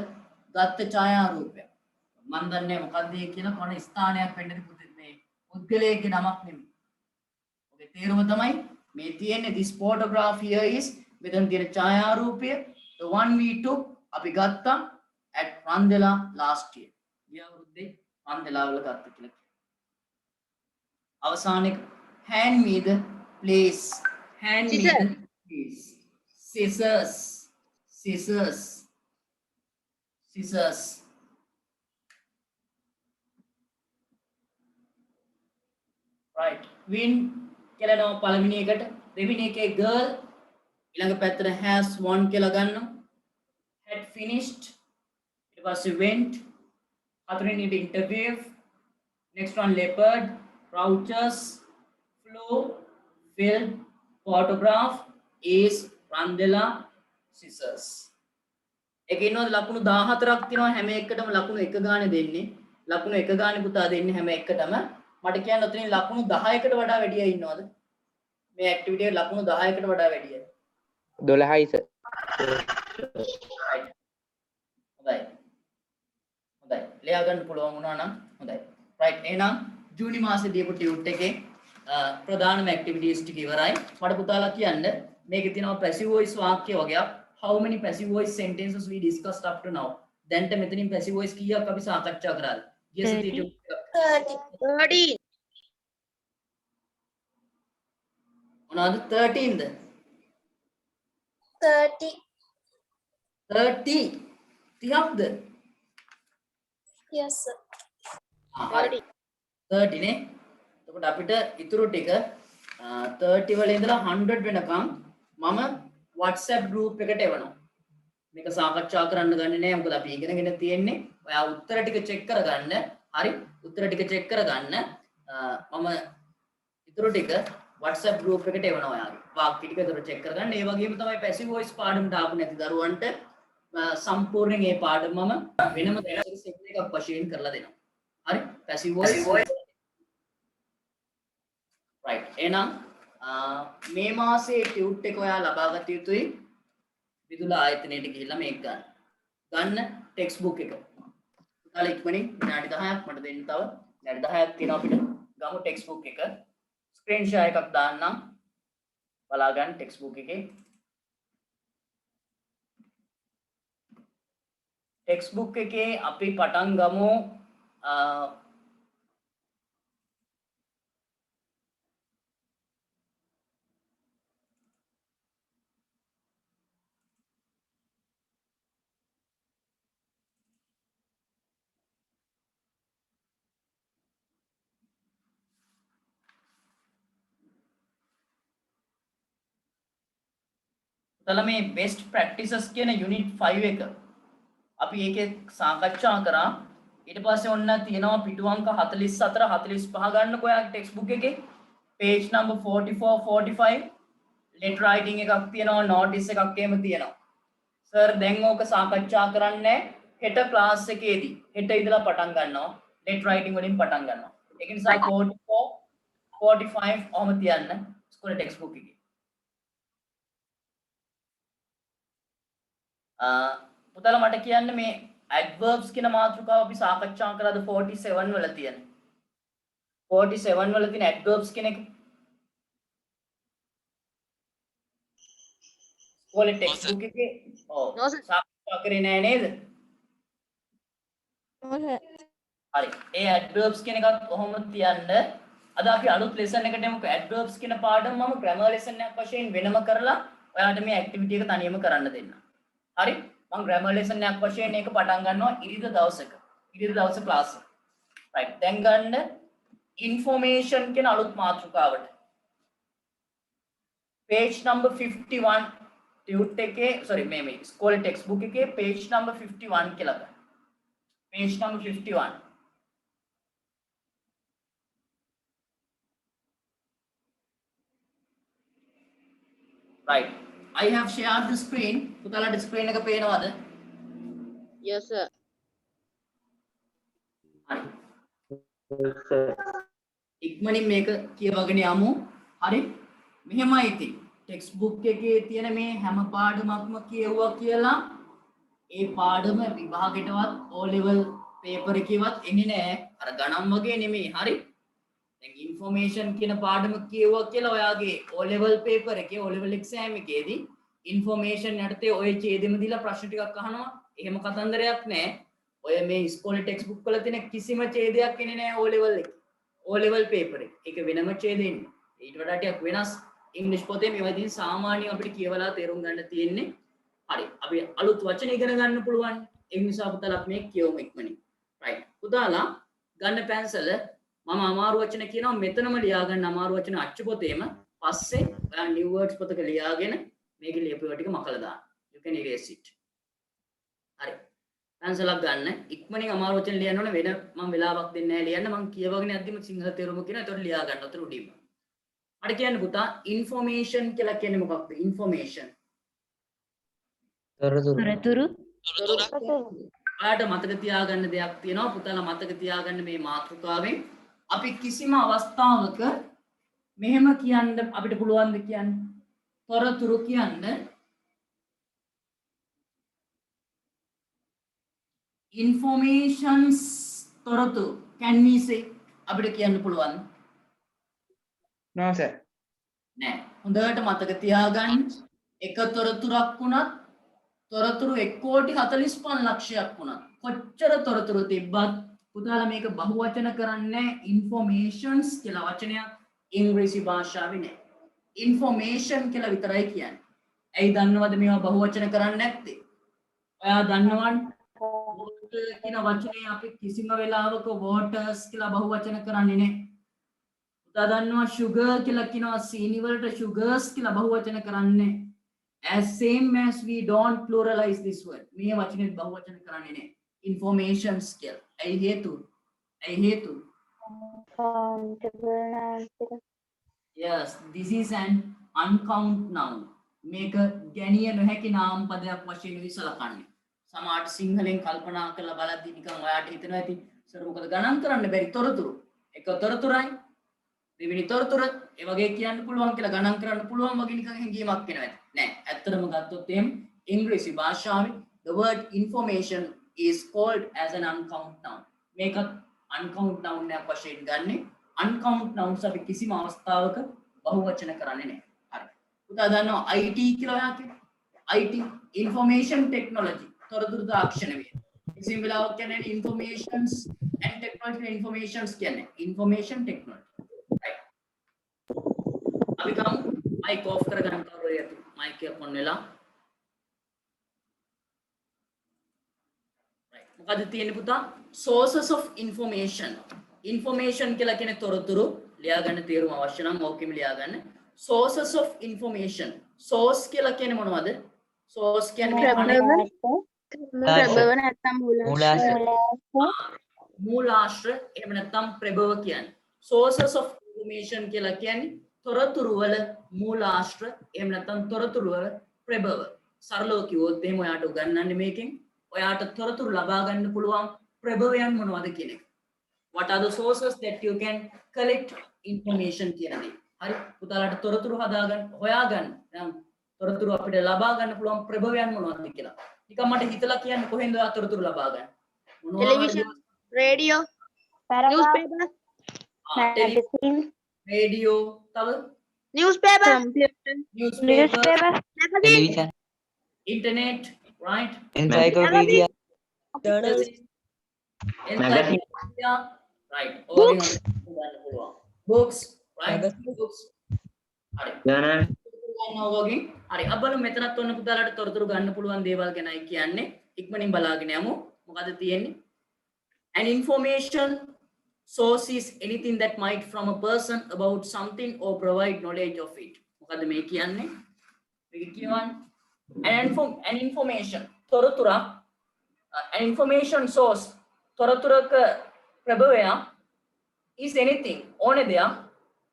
ගත්ත ඡායාරූපය මන් දන්නේ මොකක්ද ඒ කියන කොන ස්ථානයක් වෙන්නදී මේ පුද්ගලයෙක්ගේ නමක් නෙමෙයි. ඔගේ තේරුම තමයි මේ තියෙන්නේ this photograph here is මෙතන තියෙන ඡායාරූපය the one we took අපි ගත්තා at රන්දෙලා last year. ගිය අවුරුද්දේ රන්දෙලා වල ගත්ත කියලා. අවසාන එක hand me the place. hand me the place. scissors. right win කියලා නෝ පළවෙනි එකට දෙවෙනි එකේ girl ඊළඟ පැත්තට has won කියලා ගන්නවා. had finished ඊට පස්සේ went. හතරවෙනි එක interview. next one leopard, crouches, flew, filled, photograph, is, randella, scissors. එකේ ඉන්නවද ලකුණු 14ක් තියෙනවා හැම එකකටම ලකුණු එක ගානේ දෙන්නේ. ලකුණු එක ගානේ පුතා දෙන්නේ හැම එකකටම. මට කියන්න ඔතනින් ලකුණු 10කට වඩා වැඩි ඉන්නවද? මේ ඇක්ටිවිටි එක ලකුණු 10කට වඩා වැඩි. 12යි සර්. හොඳයි. ලියා ගන්න පුළුවන් වුණා නම් හොඳයි. right එහෙනම් ජූනි මාසේ දීපු ටියුට් එකේ ප්‍රධානම ඇක්ටිවිටීස් ටික ඉවරයි. මට පුතාලා කියන්න මේකේ තියෙනවා පැසිව් වොයිස් වාක්‍ය වගේක්. how many passive voice sentences we discussed up to now? දැන්ට මෙතනින් passive voice කීයක් අපි සාකච්ඡා කරාද? 30. මොනවද 13ද 30. 30 30ක්ද Yes, sir. හරි 30 නේ එතකොට අපිට ඉතුරු ටික 30 වල ඉඳලා 100 වෙනකම් මම WhatsApp group එකට එවනවා මේක සාකච්ඡා කරන්න ගන්නේ නැහැ මොකද අපි ඉගෙනගෙන තියෙන්නේ ඔයා උත්තර ටික චෙක් කරගන්න හරි උත්තර ටික චෙක් කරගන්න මම ඉතුරු ටික WhatsApp group එකට එවනවා ඔයාගේ වාක්‍ය ටික ඒතර චෙක් කරගන්න ඒ වගේම තමයි passive voice පාඩමට ආපු නැති දරුවන්ට සම්පූර්ණයෙන් මේ පාඩම මම වෙනම සෙක්ෂන් එකක් වශයෙන් කරලා දෙනවා හරි passive voice right එහෙනම් මේ මාසේ ටියුට් එක ඔයා ලබා ගත යුතුයි විදුල ආයතනයට ගිහිල්ලා මේක ගන්න ටෙක්ස්ට් බුක් එක. ඔයාලා ඉක්මනින් විනාඩි 10ක් මට දෙන්න තව. විනාඩි 10ක් තියෙනවා අපිට. ගමු ටෙක්ස්ට් බුක් එක. ස්ක්‍රීන් ෂෙයා එකක් දාන්නම්. බලා ගන්න ටෙක්ස්ට් බුක් එකේ. ටෙක්ස්ට් බුක් එකේ අපි පටන් ගමු තල මේ best practices කියන unit 5 එක අපි ඒකේ සාකච්ඡා කරා ඊට පස්සේ ඔන්න තියෙනවා පිටු අංක 44 45 ගන්නකො ඔයාගේ ටෙක්ස්ට් බුක් එකේ page number 44 45 letter writing එකක් තියෙනවා notice එකක් එහෙම තියෙනවා සර් දැන් ඕක සාකච්ඡා කරන්නේ හෙට ක්ලාස් එකේදී හෙට ඉඳලා පටන් ගන්නවා letter writing වලින් පටන් ගන්නවා ඒක නිසා 44 45 ඔහම තියන්න ස්කෝලේ ටෙක්ස්ට් බුක් එකේ පුතාලා මට කියන්න මේ adverbs කියන මාතෘකාව අපි සාකච්ඡා කරාද 47 වල තියෙන 47 වල තියෙන adverbs කියන එක ඔයාලේ ටෙක්ස්ට් බුක් එකේ ඔව් සාකච්ඡා කරේ නෑ නේද හරි ඒ adverbs කියන එකත් කොහොමද තියන්න අද අපි අලුත් lesson එකට යමුකෝ adverbs කියන පාඩම මම grammar lesson එකක් වශයෙන් වෙනම කරලා ඔයාලට මේ activity එක තනියම කරන්න දෙන්නම් හරි මම grammar lesson එකක් වශයෙන් මේක පටන් ගන්නවා ඉරිදා දවස class එක right දැන් ගන්න information කියන අලුත් මාතෘකාවට page number 51 ටියුට් එකේ sorry මේ ස්කෝලේ ටෙක්ස්ට් බුක් එකේ page number 51 කියලා ගන්න page number 51 right I have shared the screen. පුතාලට screen එක පේනවද? Yes, sir. ඉක්මනින් මේක කියවගෙන යමු. හරි? මෙහෙමයි ඉතින්. ටෙක්ස්ට් බුක් එකේ තියෙන මේ හැම පාඩමක්ම කියවුවා කියලා ඒ පාඩම විභාගෙටවත් O level paper එකේවත් එන්නේ නැහැ. අර ගණන් වගේ නෙමෙයි. හරි? දැන් information කියන පාඩම කියවුවා කියලා ඔයාගේ O level paper එකේ O level exam එකේදී information යටතේ ඔය ඡේදෙම දීලා ප්‍රශ්න ටිකක් අහනවා. එහෙම කතන්දරයක් නැහැ. ඔය මේ ඉස්කෝලේ ටෙක්ස්ට් බුක් වල තියෙන කිසිම ඡේදයක් එන්නේ නැහැ O level එකේ. O level paper එක. ඒක වෙනම ඡේදෙන්නේ. ඊට වඩා ටිකක් වෙනස් ඉංග්‍රීසි පොතේ මේවා ඉතින් සාමාන්‍යයෙන් අපිට කියවලා තේරුම් ගන්න තියෙන්නේ. හරි. අපි අලුත් වචන ඉගෙන ගන්න පුළුවන්. ඒ නිසා පුතාලා මේක කියවමු ඉක්මනින්. right. පුතාලා ගන්න පැන්සල මම අමාරු වචන කියනවා මෙතනම ලියා ගන්න අමාරු වචන අච්චු පොතේම පස්සේ ඔයා new words පොතක ලියාගෙන මේක ලියපුවා ටික මකලා දාන්න. you can erase it. හරි. පැන්සලක් ගන්න ඉක්මනින් අමාරු වචන ලියන්න ඕනේ වෙන මම වෙලාවක් දෙන්නේ නැහැ ලියන්න මම කියවගෙන යද්දිම සිංහල තේරුම කියන ඒතකොට ලියා ගන්න උතර උඩින්ම. මට කියන්න පුතා information කියලා කියන්නේ මොකක්ද? information. තොරතුරු ඔයාලට මතක තියාගන්න දෙයක් තියෙනවා පුතාලා මතක තියාගන්න මේ මාතෘකාවෙන් අපි කිසිම අවස්ථාවක මෙහෙම කියන්න අපිට පුළුවන් ද කියන්න තොරතුරු කියන්න informations තොරතුරු can we say අපිට කියන්න පුළුවන් No sir. නෑ හොඳට මතක තියාගන්න එක තොරතුරක් වුණත් තොරතුරු 1,45 ලක්ෂයක් වුණා. කොච්චර තොරතුරු තිබ්බත් පුතාලා මේක බහුවචන කරන්නේ informations කියලා වචනයක් ඉංග්‍රීසි භාෂාවේ නෑ. information කියලා විතරයි කියන්නේ. ඇයි දන්නවද මේවා බහුවචන කරන්නේ නැත්තේ? ඔයා දන්නවනේ water කියන වචනේ අපි කිසිම වෙලාවක waters කියලා බහුවචන කරන්නේ නැහැ. උදා දන්නවා sugar කියලා කියනවා සීනි වලට sugars කියලා බහුවචන කරන්නේ. As same as we don't pluralize this word. මේ වචනේ බහුවචන කරන්නේ නැහැ. Informations කියලා. ඇයි හේතුව? Yes, this is an uncount noun. මේක ගැණිය නොහැකි නාම පදයක් වශයෙන් විසලකන්නේ. සමහරට සිංහලෙන් කල්පනා කරලා බලද්දී නිකන් ඔයාට හිතෙනවා ඇති සර් මොකද ගණන් කරන්න බැරි තොරතුරු. එක තොරතුරයි දෙවෙනි තොරතුර ඒ වගේ කියන්න පුළුවන් කියලා ගණන් කරන්න පුළුවන් වගේ නිකන් හැඟීමක් එනවා. නෑ ඇත්තටම ගත්තොත් එහෙම ඉංග්‍රීසි භාෂාවේ the word information is called as an uncount noun. මේක uncount noun එකක් වශයෙන් ගන්නෙ. uncount nouns අපි කිසිම අවස්ථාවක බහුවචන කරන්නේ නැහැ. හරි. උදා දන්නවා IT කියලා ඔයා කියනවා. IT information technology තොරතුරු තාක්ෂණ වේ. කිසිම වෙලාවක කියන්නේ informations and technology informations කියන්නේ information technology. right. අපි ගමු mic off කරගන්න කවුරු යතු mic එක on වෙලා. right. මොකද තියෙන්නේ පුතා? sources of information. information කියලා කියන්නේ තොරතුරු ලියා ගන්න තේරුම අවශ්‍ය නම් ඕකෙම ලියා ගන්න. sources of information. source කියලා කියන්නේ මොනවද? source කියන්නේ ප්‍රභව නැත්නම් මූලාශ්‍ර එහෙම නැත්නම් ප්‍රභව කියන්නේ. sources of information කියලා කියන්නේ තොරතුරු වල මූලාශ්‍ර එහෙම නැත්නම් තොරතුරු වල ප්‍රභව. සරලව කිව්වොත් එහෙම ඔයාට උගන්වන්නේ මේකෙන් ඔයාට තොරතුරු ලබා ගන්න පුළුවන් ප්‍රභවයන් මොනවද කියන එක. What are the sources that you can collect information කියන දේ. හරි පුතාලාට තොරතුරු හොයාගන්න නම් තොරතුරු අපිට ලබා ගන්න පුළුවන් ප්‍රභවයන් මොනවද කියලා. නිකන් මට හිතලා කියන්න කොහෙන්ද ඔයා තොරතුරු ලබා ගන්න? ටෙලිවිෂන්, රේඩියෝ, නිවුස්පේපර්, magazine, රේඩියෝ, තව නිවුස්පේපර්, newspaper, television, internet, right? encyclopedia, journals, encyclopedia, right? Books, books, right? Magazine. Books. හරි. journal, වගේ හරි අපල මෙතනත් ඔන්න පුතාලාට තොරතුරු ගන්න පුළුවන් දේවල් ගැනයි කියන්නේ. ඉක්මනින් බලාගෙන යමු. මොකද තියෙන්නේ? An information source is anything that might from a person about something or provide knowledge of it. මොකද මේ කියන්නේ? මේක කියවන්නේ an information තොරතුරක් an information source තොරතුරක ප්‍රභවය is anything ඕනේ දෙයක්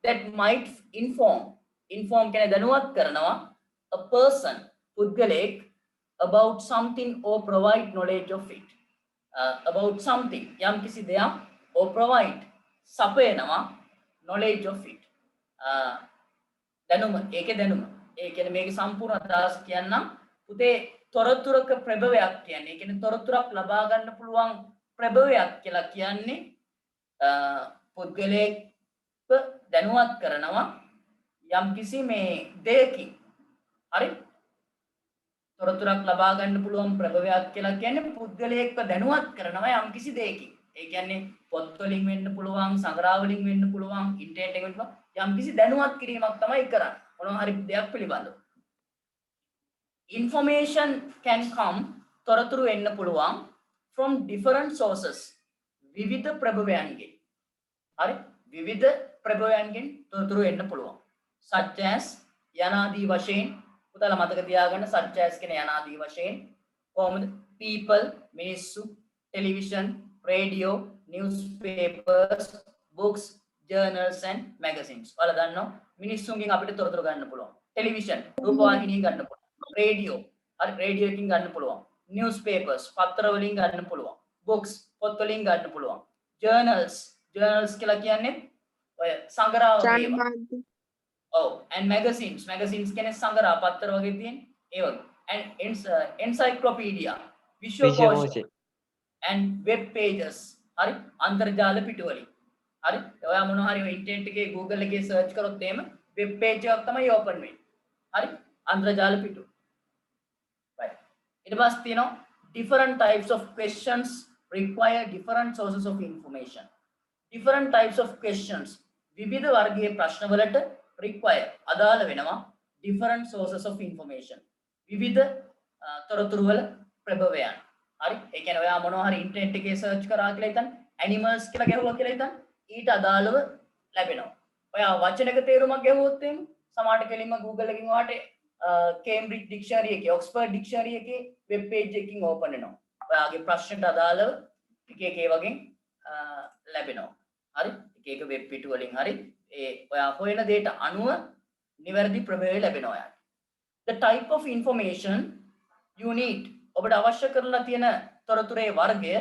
that might inform කියන්නේ දැනුවත් කරනවා a person පුද්ගලෙක් about something or provide knowledge of it. About something යම් කිසි දෙයක් or provide සපයනවා knowledge of it. දැනුම ඒකේ දැනුම. ඒ කියන්නේ මේකේ සම්පූර්ණ අදහස කියන්නම් පුතේ තොරතුරක ප්‍රභවයක් කියන්නේ. ඒ කියන්නේ තොරතුරක් ලබා ගන්න පුළුවන් ප්‍රභවයක් කියලා කියන්නේ පුද්ගලයෙක් දැනුවත් කරනවා යම් කිසි මේ දෙයකින්. හරි? තොරතුරක් ලබා ගන්න පුළුවන් ප්‍රභවයක් කියලා කියන්නේ පුද්ගලයෙක්ව දැනුවත් කරනවා යම් කිසි දෙයකින්. ඒ කියන්නේ පොත් වලින් වෙන්න පුළුවන්, සංග්‍රහ වලින් වෙන්න පුළුවන්, ඉන්ටර්නෙට් එකෙන් වෙන්න පුළුවන් යම් කිසි දැනුවත් කිරීමක් තමයි කරන්නේ. මොනවා හරි දෙයක් පිළිබඳව. Information can come තොරතුරු එන්න පුළුවන් from different sources. විවිධ ප්‍රභවයන්ගෙන්. හරි? විවිධ ප්‍රභවයන්ගෙන් තොරතුරු එන්න පුළුවන්. Such as යනාදී වශයෙන් පුතාලා මතක තියාගන්න such as කියන යනාදී වශයෙන් කොහොමද people මිනිස්සු television radio newspapers books journals and magazines ඔයාලා දන්නවා මිනිස්සුන්ගෙන් අපිට තොරතුරු ගන්න පුළුවන් television රූපවාහිනිය ගන්න පුළුවන් radio හරි radio එකකින් ගන්න පුළුවන් newspapers පත්‍ර වලින් ගන්න පුළුවන් books පොත් වලින් ගන්න පුළුවන් journals කියලා කියන්නේ ඔය සංග්‍රහ වගේ and magazines කියන්නේ සංග්‍රහ පත්‍ර වගේ තියෙන ඒ වගේ and encyclopedia විශ්වකෝෂ and web pages හරි අන්තර්ජාල පිටු වලින් හරි ඔයා මොනවා හරි ඉන්ටර්නෙට් එකේ Google එකේ search කරොත් එහෙම web page එකක් තමයි open වෙන්නේ හරි අන්තර්ජාල පිටු right ඊට පස්සේ තියෙනවා different types of questions require different sources of information different types of questions විවිධ වර්ගයේ ප්‍රශ්න වලට require අදාළ වෙනවා different sources of information. විවිධ තොරතුරු වල ප්‍රභවයන්. හරි? ඒ කියන්නේ ඔයා මොනවා හරි ඉන්ටර්නෙට් එකේ සර්ච් කරා කියලා හිතන්න animals කියලා ගැහුවා කියලා හිතන්න ඊට අදාළව ලැබෙනවා. ඔයා වචනක තේරුමක් ගැහුවොත් එහෙම සමහරට කෙලින්ම Google එකකින් ඔයාට Cambridge dictionary එකේ Oxford dictionary එකේ web page එකකින් open වෙනවා. ඔයාගේ ප්‍රශ්නට අදාළව එක එක ඒ වගේ ලැබෙනවා. හරි? එක එක වෙබ් පිටු වලින් හරි ඒ ඔයා හොයන දේට අනුව නිවැරදි ප්‍රභේය ලැබෙනවා ඔයාට. The type of information you need ඔබට අවශ්‍ය කරලා තියෙන තොරතුරේ වර්ගය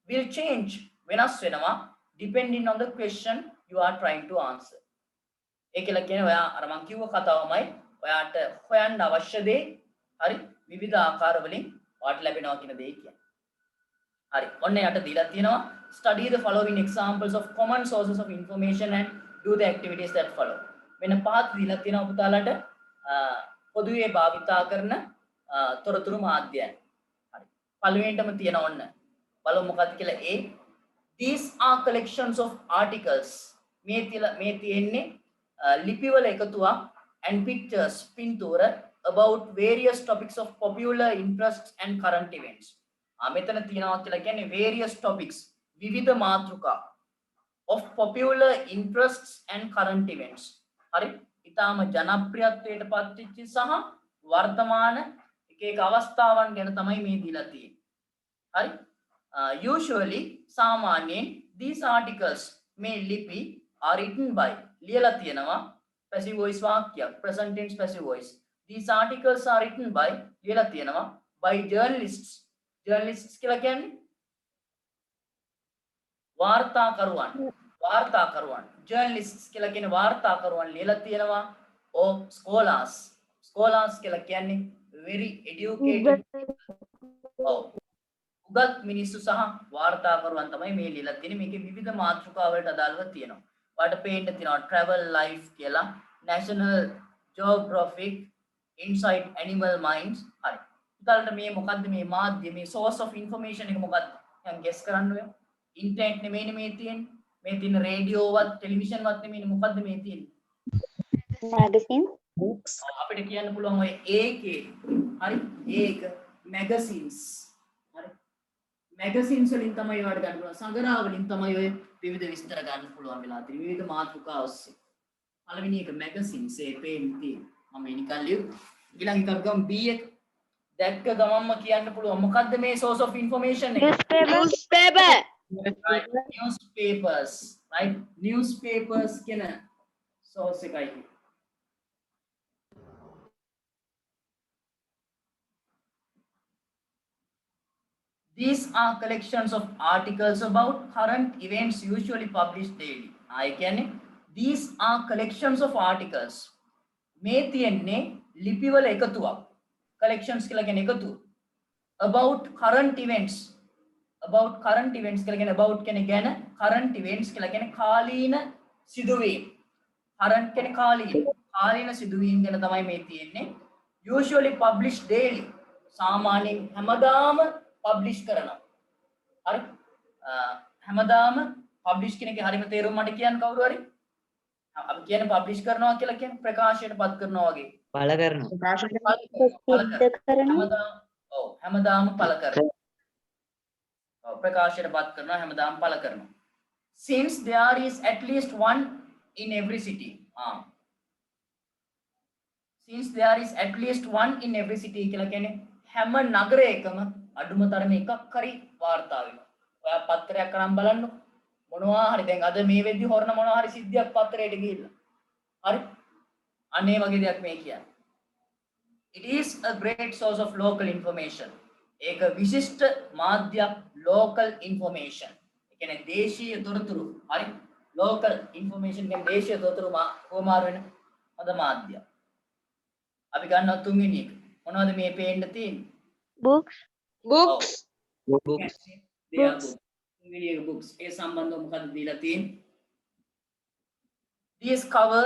will change වෙනස් වෙනවා depending on the question you are trying to answer. ඒ කියලා කියන්නේ ඔයා අර මං කිව්ව කතාවමයි ඔයාට හොයන්න අවශ්‍ය දේ හරි විවිධ ආකාර වලින් ඔයාට ලැබෙනවා කියන දේ කියන්නේ. හරි ඔන්න යට දීලා තියෙනවා study the following examples of common sources of information and do the activities that follow. මෙන්න පහක් දීලා තියෙනවා පුතාලට පොදුවේ භාවිතා කරන තොරතුරු මාධ්‍යයන්. හරි පළවෙනිටම තියෙන ඔන්න බලමු මොකක්ද කියලා A. These are collections of articles. මේ තියෙන්නේ ලිපිවල එකතුවක් and pictures පින්තූර about various topics of popular interests and current events. මෙතන තියෙනවා කියලා කියන්නේ various topics විවිධ මාතෘකා of popular interests and current events. හරි ඊටාම ජනප්‍රියත්වයට පත්වෙච්ච සහ වර්තමාන එක එක අවස්ථාවන් ගැන තමයි මේ දීලා තියෙන්නේ. හරි usually සාමාන්‍යයෙන් these articles මේ ලිපි are written by ලියලා තියෙනවා passive voice වාක්‍යයක් present tense passive voice. These articles are written by ලියලා තියෙනවා by journalists කියලා කියන්නේ වාර්තාකරුවන් journalists කියලා කියන්නේ වාර්තාකරුවන් ලියලා තියෙනවා or scholars කියලා කියන්නේ very educated උගත් මිනිස්සු සහ වාර්තාකරුවන් තමයි මේ ලියලා තියෙන්නේ. මේකේ විවිධ මාතෘකා වලට අදාළව තියෙනවා. ඔයාලට පේන්න තියෙනවා travel life කියලා national geographic insight animal minds. හරි උදාහරණට මේ මොකද්ද මේ මාධ්‍ය මේ source of information එක මොකද්ද? දැන් guess කරන්න ඔය. ඉන්ටර්නෙට් නෙමෙයිනේ මේ තියෙන්නේ. මේ තියෙන රේඩියෝවත් ටෙලිවිෂන්වත් නෙමෙයිනේ. මොකද්ද මේ තියෙන්නේ? magazine books, අපිට කියන්න පුළුවන් ඔය ඒකේ හරි ඒක magazines. හරි magazines වලින් තමයි ඔයාලට ගන්න පුළුවන්. සංගරා වලින් තමයි ඔය විවිධ විස්තර ගන්න පුළුවන් වෙලා තියෙන්නේ. විවිධ මාතෘකා ඔස්සේ. පළවෙනි එක magazines ඒ පේන්නේ. මම නිකන් ලියු. ඊළඟ එකක් ගමු B එක. දැක්ක ගමන්ම කියන්න පුළුවන් මොකද්ද මේ source of information එක? newspaper Right. Newspapers. Right. Newspapers කියන source එකයි. These are collections of articles about current events usually published daily. ඒ කියන්නේ these are collections of articles. මේ තියෙන්නේ ලිපිවල එකතුවක්. collections කියලා කියන්නේ එකතු. about current events. about current events කියලා කියන්නේ about කියන්නේ ගැන current events කියලා කියන්නේ කාලීන සිදුවීම්. current කියන්නේ කාලීන සිදුවීම් ගැන තමයි මේ තියෙන්නේ. usually published daily. සාමාන්‍යයෙන් හැමදාම publish කරනවා. හරි? හැමදාම publish කියන එකේ හරියම තේරුම මට කියන්න කවුරු හරි? අපි කියන්නේ publish කරනවා කියලා කියන්නේ ප්‍රකාශයට පත් කරනවා වගේ. පළ කරනවා. හැමදාම පළ කරනවා. ප්‍රකාශයට පත් කරනවා හැමදාම පළ කරනවා. Since there is at least one in every city. Since there is at least one in every city කියලා කියන්නේ හැම නගරයකම අඩුම තරමේ එකක් හරි වාර්තා වෙනවා. ඔයා පත්‍රයක් අරන් බලන්න මොනවා හරි දැන් අද මේ වෙද්දි හොරන මොනවා හරි සිද්ධියක් පත්‍රයට ගිහිල්ලා. හරි? අන්න ඒ වගේ දෙයක් මේ කියන්නේ. It is a great source of local information. ඒක විශිෂ්ට මාධ්‍යයක් local information. ඒ කියන්නේ දේශීය තොරතුරු. හරි? local information කියන්නේ දේශීය තොරතුරු කොමාර වෙන හොඳ මාධ්‍යයක්. අපි ගන්නවා තුන්වෙනි එක. මොනවද මේ පේන්න තියෙන්නේ? books Books. තුන්වෙනි එක books. ඒ සම්බන්ධව මොකද්ද දීලා තියෙන්නේ? These cover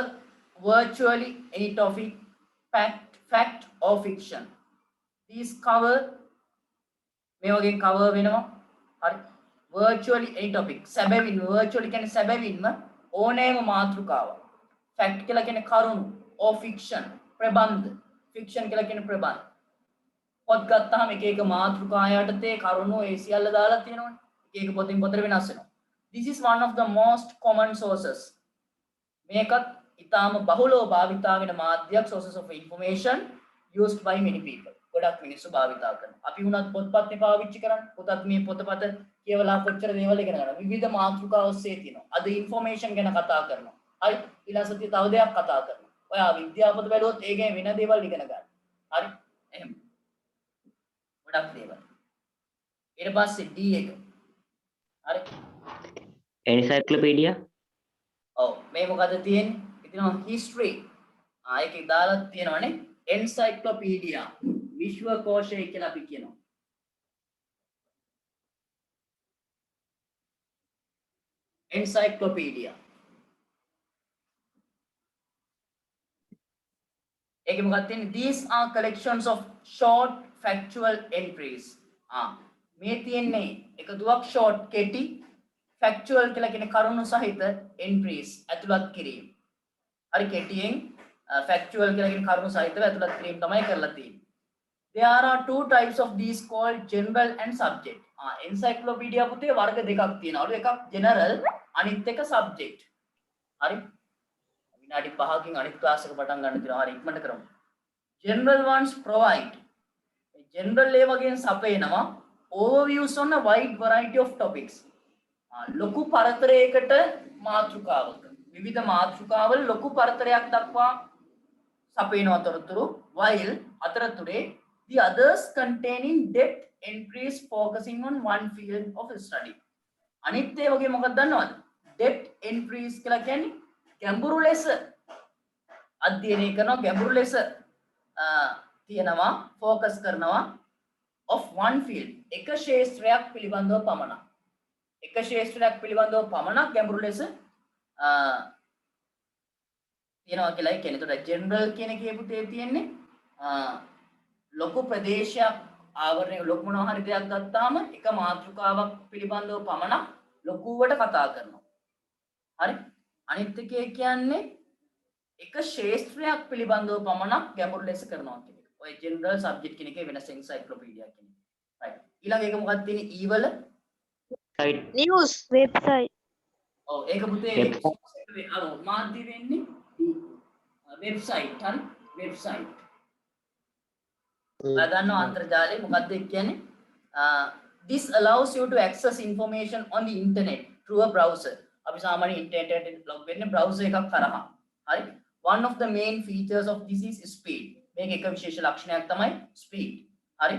virtually any topic, fact or fiction. These cover මේ වගේ cover වෙනවා. හරි. virtually any topic. සැබවින්ම virtually කියන්නේ සැබවින්ම ඕනෑම මාතෘකාවක්. fact කියලා කියන්නේ කරුණු, or fiction ප්‍රබන්ධ. fiction කියලා කියන්නේ ප්‍රබන්ධ. පොත් ගත්තාම එක එක මාතෘකා යටතේ කරුණු ඒ සියල්ල දාලා තියෙනවනේ. එක එක පොතින් පොතට වෙනස් වෙනවා. This is one of the most common sources. මේකත් ඊටාම බහුලව භාවිතා වෙන මාධ්‍යයක්, sources of information used by many people. ගොඩක් මිනිස්සු භාවිතා කරනවා. අපි වුණත් පොත්පත්නේ පාවිච්චි කරන්නේ. පොතත් මේ පොතපත කියවලා කොච්චර දේවල් ඉගෙන ගන්නවා. විවිධ මාතෘකා ඔස්සේ තියෙනවා. අද information ගැන කතා කරනවා. හරි. ඊළඟ සතියේ තව දෙයක් කතා කරනවා. ඔයා විද්‍යාව පොත බැලුවොත් ඒකෙන් වෙන දේවල් ඉගෙන ගන්න. හරි. එහෙම. ගොඩක් දේවල්. ඊට පස්සේ D එක. හරි. encyclopedia ඔව් මේ මොකද තියෙන්නේ? ඉතින් history. ඒකේ දාලා තියෙනවනේ encyclopedia. විශ්වකෝෂය කියලා අපි කියනවා. encyclopedia. ඒකේ මොකක්ද තියෙන්නේ? These are collections of short factual entries. මේ තියෙන්නේ එකතුවක් short කෙටි factual කියලා කියන කරුණු සහිත entries ඇතුළත් කිරීම. හරි කෙටියෙන් factual කියලා කියන කරුණු සහිතව ඇතුළත් කිරීම තමයි කරලා තියෙන්නේ. There are two types of these called general and subject. encyclopedia පුතේ වර්ග දෙකක් තියෙනවලු. එකක් general අනිත් එක subject. හරි. විනාඩි 5කින් අනිත් ක්ලාස් එක පටන් ගන්න තියෙනවා. හරි ඉක්මනට කරමු. General ones provide. general ඒ වගේම සපයනවා overviews on a wide variety of topics. ලොකු පරතරයකට මාතෘකාවක විවිධ මාතෘකාවල ලොකු පරතරයක් දක්වා සපයනවා තොරතුරු while අතරතුරේ the others containing depth entries focusing on one field of study. අනිත් ඒ වගේ මොකක්ද දන්නවද? depth entries කියලා කියන්නේ ගැඹුරු ලෙස අධ්‍යයනය කරනවා, ගැඹුරු ලෙස තියෙනවා, focus කරනවා of one field. එක ක්ෂේත්‍රයක් පිළිබඳව පමණක්. එක ක්ෂේත්‍රයක් පිළිබඳව පමණක් ගැඹුරු ලෙස තියෙනවා කියලා කියන්නේ. ඒතකොට ජෙනරල් කියන කියපු තේ තියෙන්නේ ලොකු ප්‍රදේශයක් ආවරණය ලොකු මොනවා හරි දෙයක් ගත්තාම එක මාතෘකාවක් පිළිබඳව පමණක් ලොකුවට කතා කරනවා. හරි. අනිත් එකේ කියන්නේ එක ක්ෂේත්‍රයක් පිළිබඳව පමණක් ගැඹුරු ලෙස කරනවා කියන එක. ඔය ජෙනරල් සබ්ජෙක්ට් කියන එකේ වෙනස එන්සයික්ලෝපීඩියා කියන එක. right. ඊළඟ එක මොකක්ද තියෙන්නේ? ඊවල news website ඔව් ඒක පුතේ මාධ්‍ය වෙන්නේ වෙබ්සයිට්. හරි. වෙබ්සයිට්. ඔයාලගන්න අන්තර්ජාලය මොකක්ද කියන්නේ? This allows you to access information on the internet through a browser. අපි සාමාන්‍ය ඉන්ටර්නෙට් එකට ලොග් වෙන්නේ browser එකක් කරහා. හරි. One of the main features of this is speed. මේක එක විශේෂ ලක්ෂණයක් තමයි speed. හරි.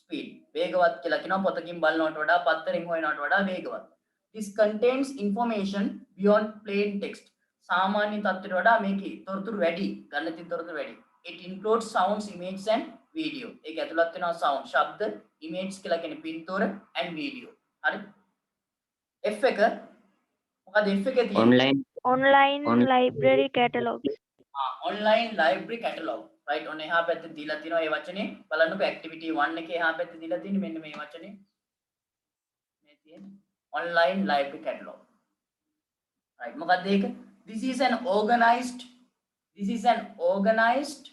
speed. වේගවත් කියලා කියනවා පොතකින් බලනවට වඩා පත්තරෙන් හොයනවට වඩා වේගවත්. This contains information beyond plain text. සාමාන්‍ය තත්ත්වයට වඩා මේකේ තොරතුරු වැඩි. ගන්න තියෙන තොරතුරු වැඩි. It includes sounds, images and video. ඒක ඇතුළත් වෙනවා sound, ශබ්ද, images කියලා කියන්නේ පින්තූර and video. හරි. F එක මොකද F එකේ තියෙන්නේ? online library catalogs online library catalog. right. ඔන්න එහා පැත්තේ දීලා තියෙනවා මේ වචනේ. බලන්නකෝ activity 1 එකේ එහා පැත්තේ දීලා තියෙන්නේ මෙන්න මේ වචනේ. මේ තියෙන්නේ online library catalog. right. මොකක්ද ඒක? This is an organized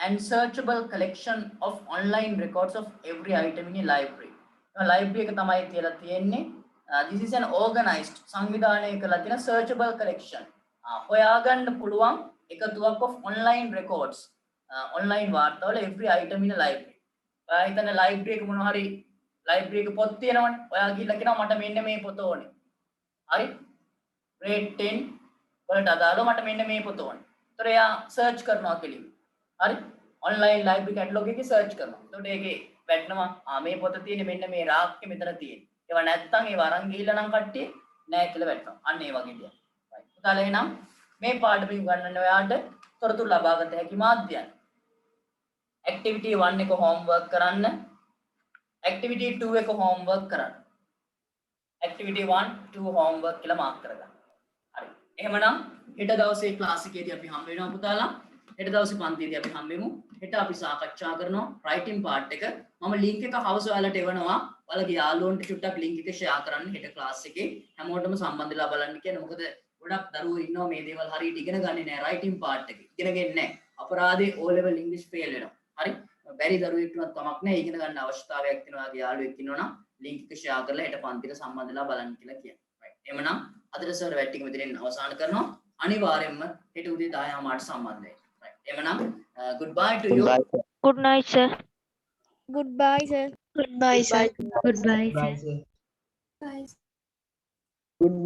and searchable collection of online records of every item in a library. library එක තමයි තියලා තියෙන්නේ. This is an organized සංවිධානය කරලා තියෙන searchable collection. හොයාගන්න පුළුවන් එකතුවක් of online records. online වාර්තාවල every item in a library. ඔයා හිතන library එක මොනවා හරි library එක පොත් තියෙනවනේ. ඔයා ගිහලා කියනවා මට මෙන්න මේ පොත ඕනේ. හරි? grade 10 වලට අදාළව මට මෙන්න මේ පොත ඕනේ. ඒතර එයා search කරනවා කෙලින්. හරි? online library catalog එකේ search කරනවා. එතකොට ඒකේ වැටෙනවා මේ පොත තියෙන්නේ මෙන්න මේ රාක්කේ මෙතන තියෙන්නේ. ඒවා නැත්තම් ඒව අරන් ගිහිල්ලා නම් කට්ටිය නෑ කියලා වැටෙනවා. අන්න ඒ වගේ දෙයක්. right. පුතාලා එහෙනම් මේ පාඩම උගන්වන්න ඔයාට තොරතුරු ලබා ගත හැකි මාධ්‍යයන්. activity 1 එක homework කරන්න. activity 2 එක homework කරන්න. activity 1 2 homework කියලා මාක් කරගන්න. හරි. එහෙමනම් හෙට දවසේ ක්ලාස් එකේදී අපි හම්බ වෙනවා පුතාලා. හෙට දවසේ පන්තියේදී අපි හම්බෙමු. හෙට අපි සාකච්ඡා කරනවා writing part එක. මම link එක හවස ඔයාලට එවනවා. ඔයාලගේ යාළුවන්ට චුට්ටක් link එක share කරන්න හෙට ක්ලාස් එකේ. හැමෝටම සම්බන්ධ වෙලා බලන්න කියන්නේ මොකද ගොඩක් දරුවෝ ඉන්නවා මේ දේවල් හරියට ඉගෙන ගන්නේ නැහැ රයිටින් පාර්ට් එක. ඉගෙනගෙන නැහැ. අපරාධේ O level English fail වෙනවා. හරි. බැරි දරුවෙක් වුණත් කමක් නැහැ. ඉගෙන ගන්න අවශ්‍යතාවයක් තියෙනවා. ආගේ යාළුවෙක් ඉන්නවනම් ලින්ක් එක ෂෙයා කරලා හෙට පන්තිට සම්බන්ධ වෙලා බලන්න කියලා කියනවා. right. එhmenan අදට සර් වැට් එක මෙතනින් අවසන් කරනවා. අනිවාර්යයෙන්ම හෙට උදේ 10 මාට සම්බන්ධ වෙන්න. right. එhmenan goodbye to you. Good night, sir. Goodbye, sir. Goodbye, sir. Goodbye, sir. Bye. Goodbye.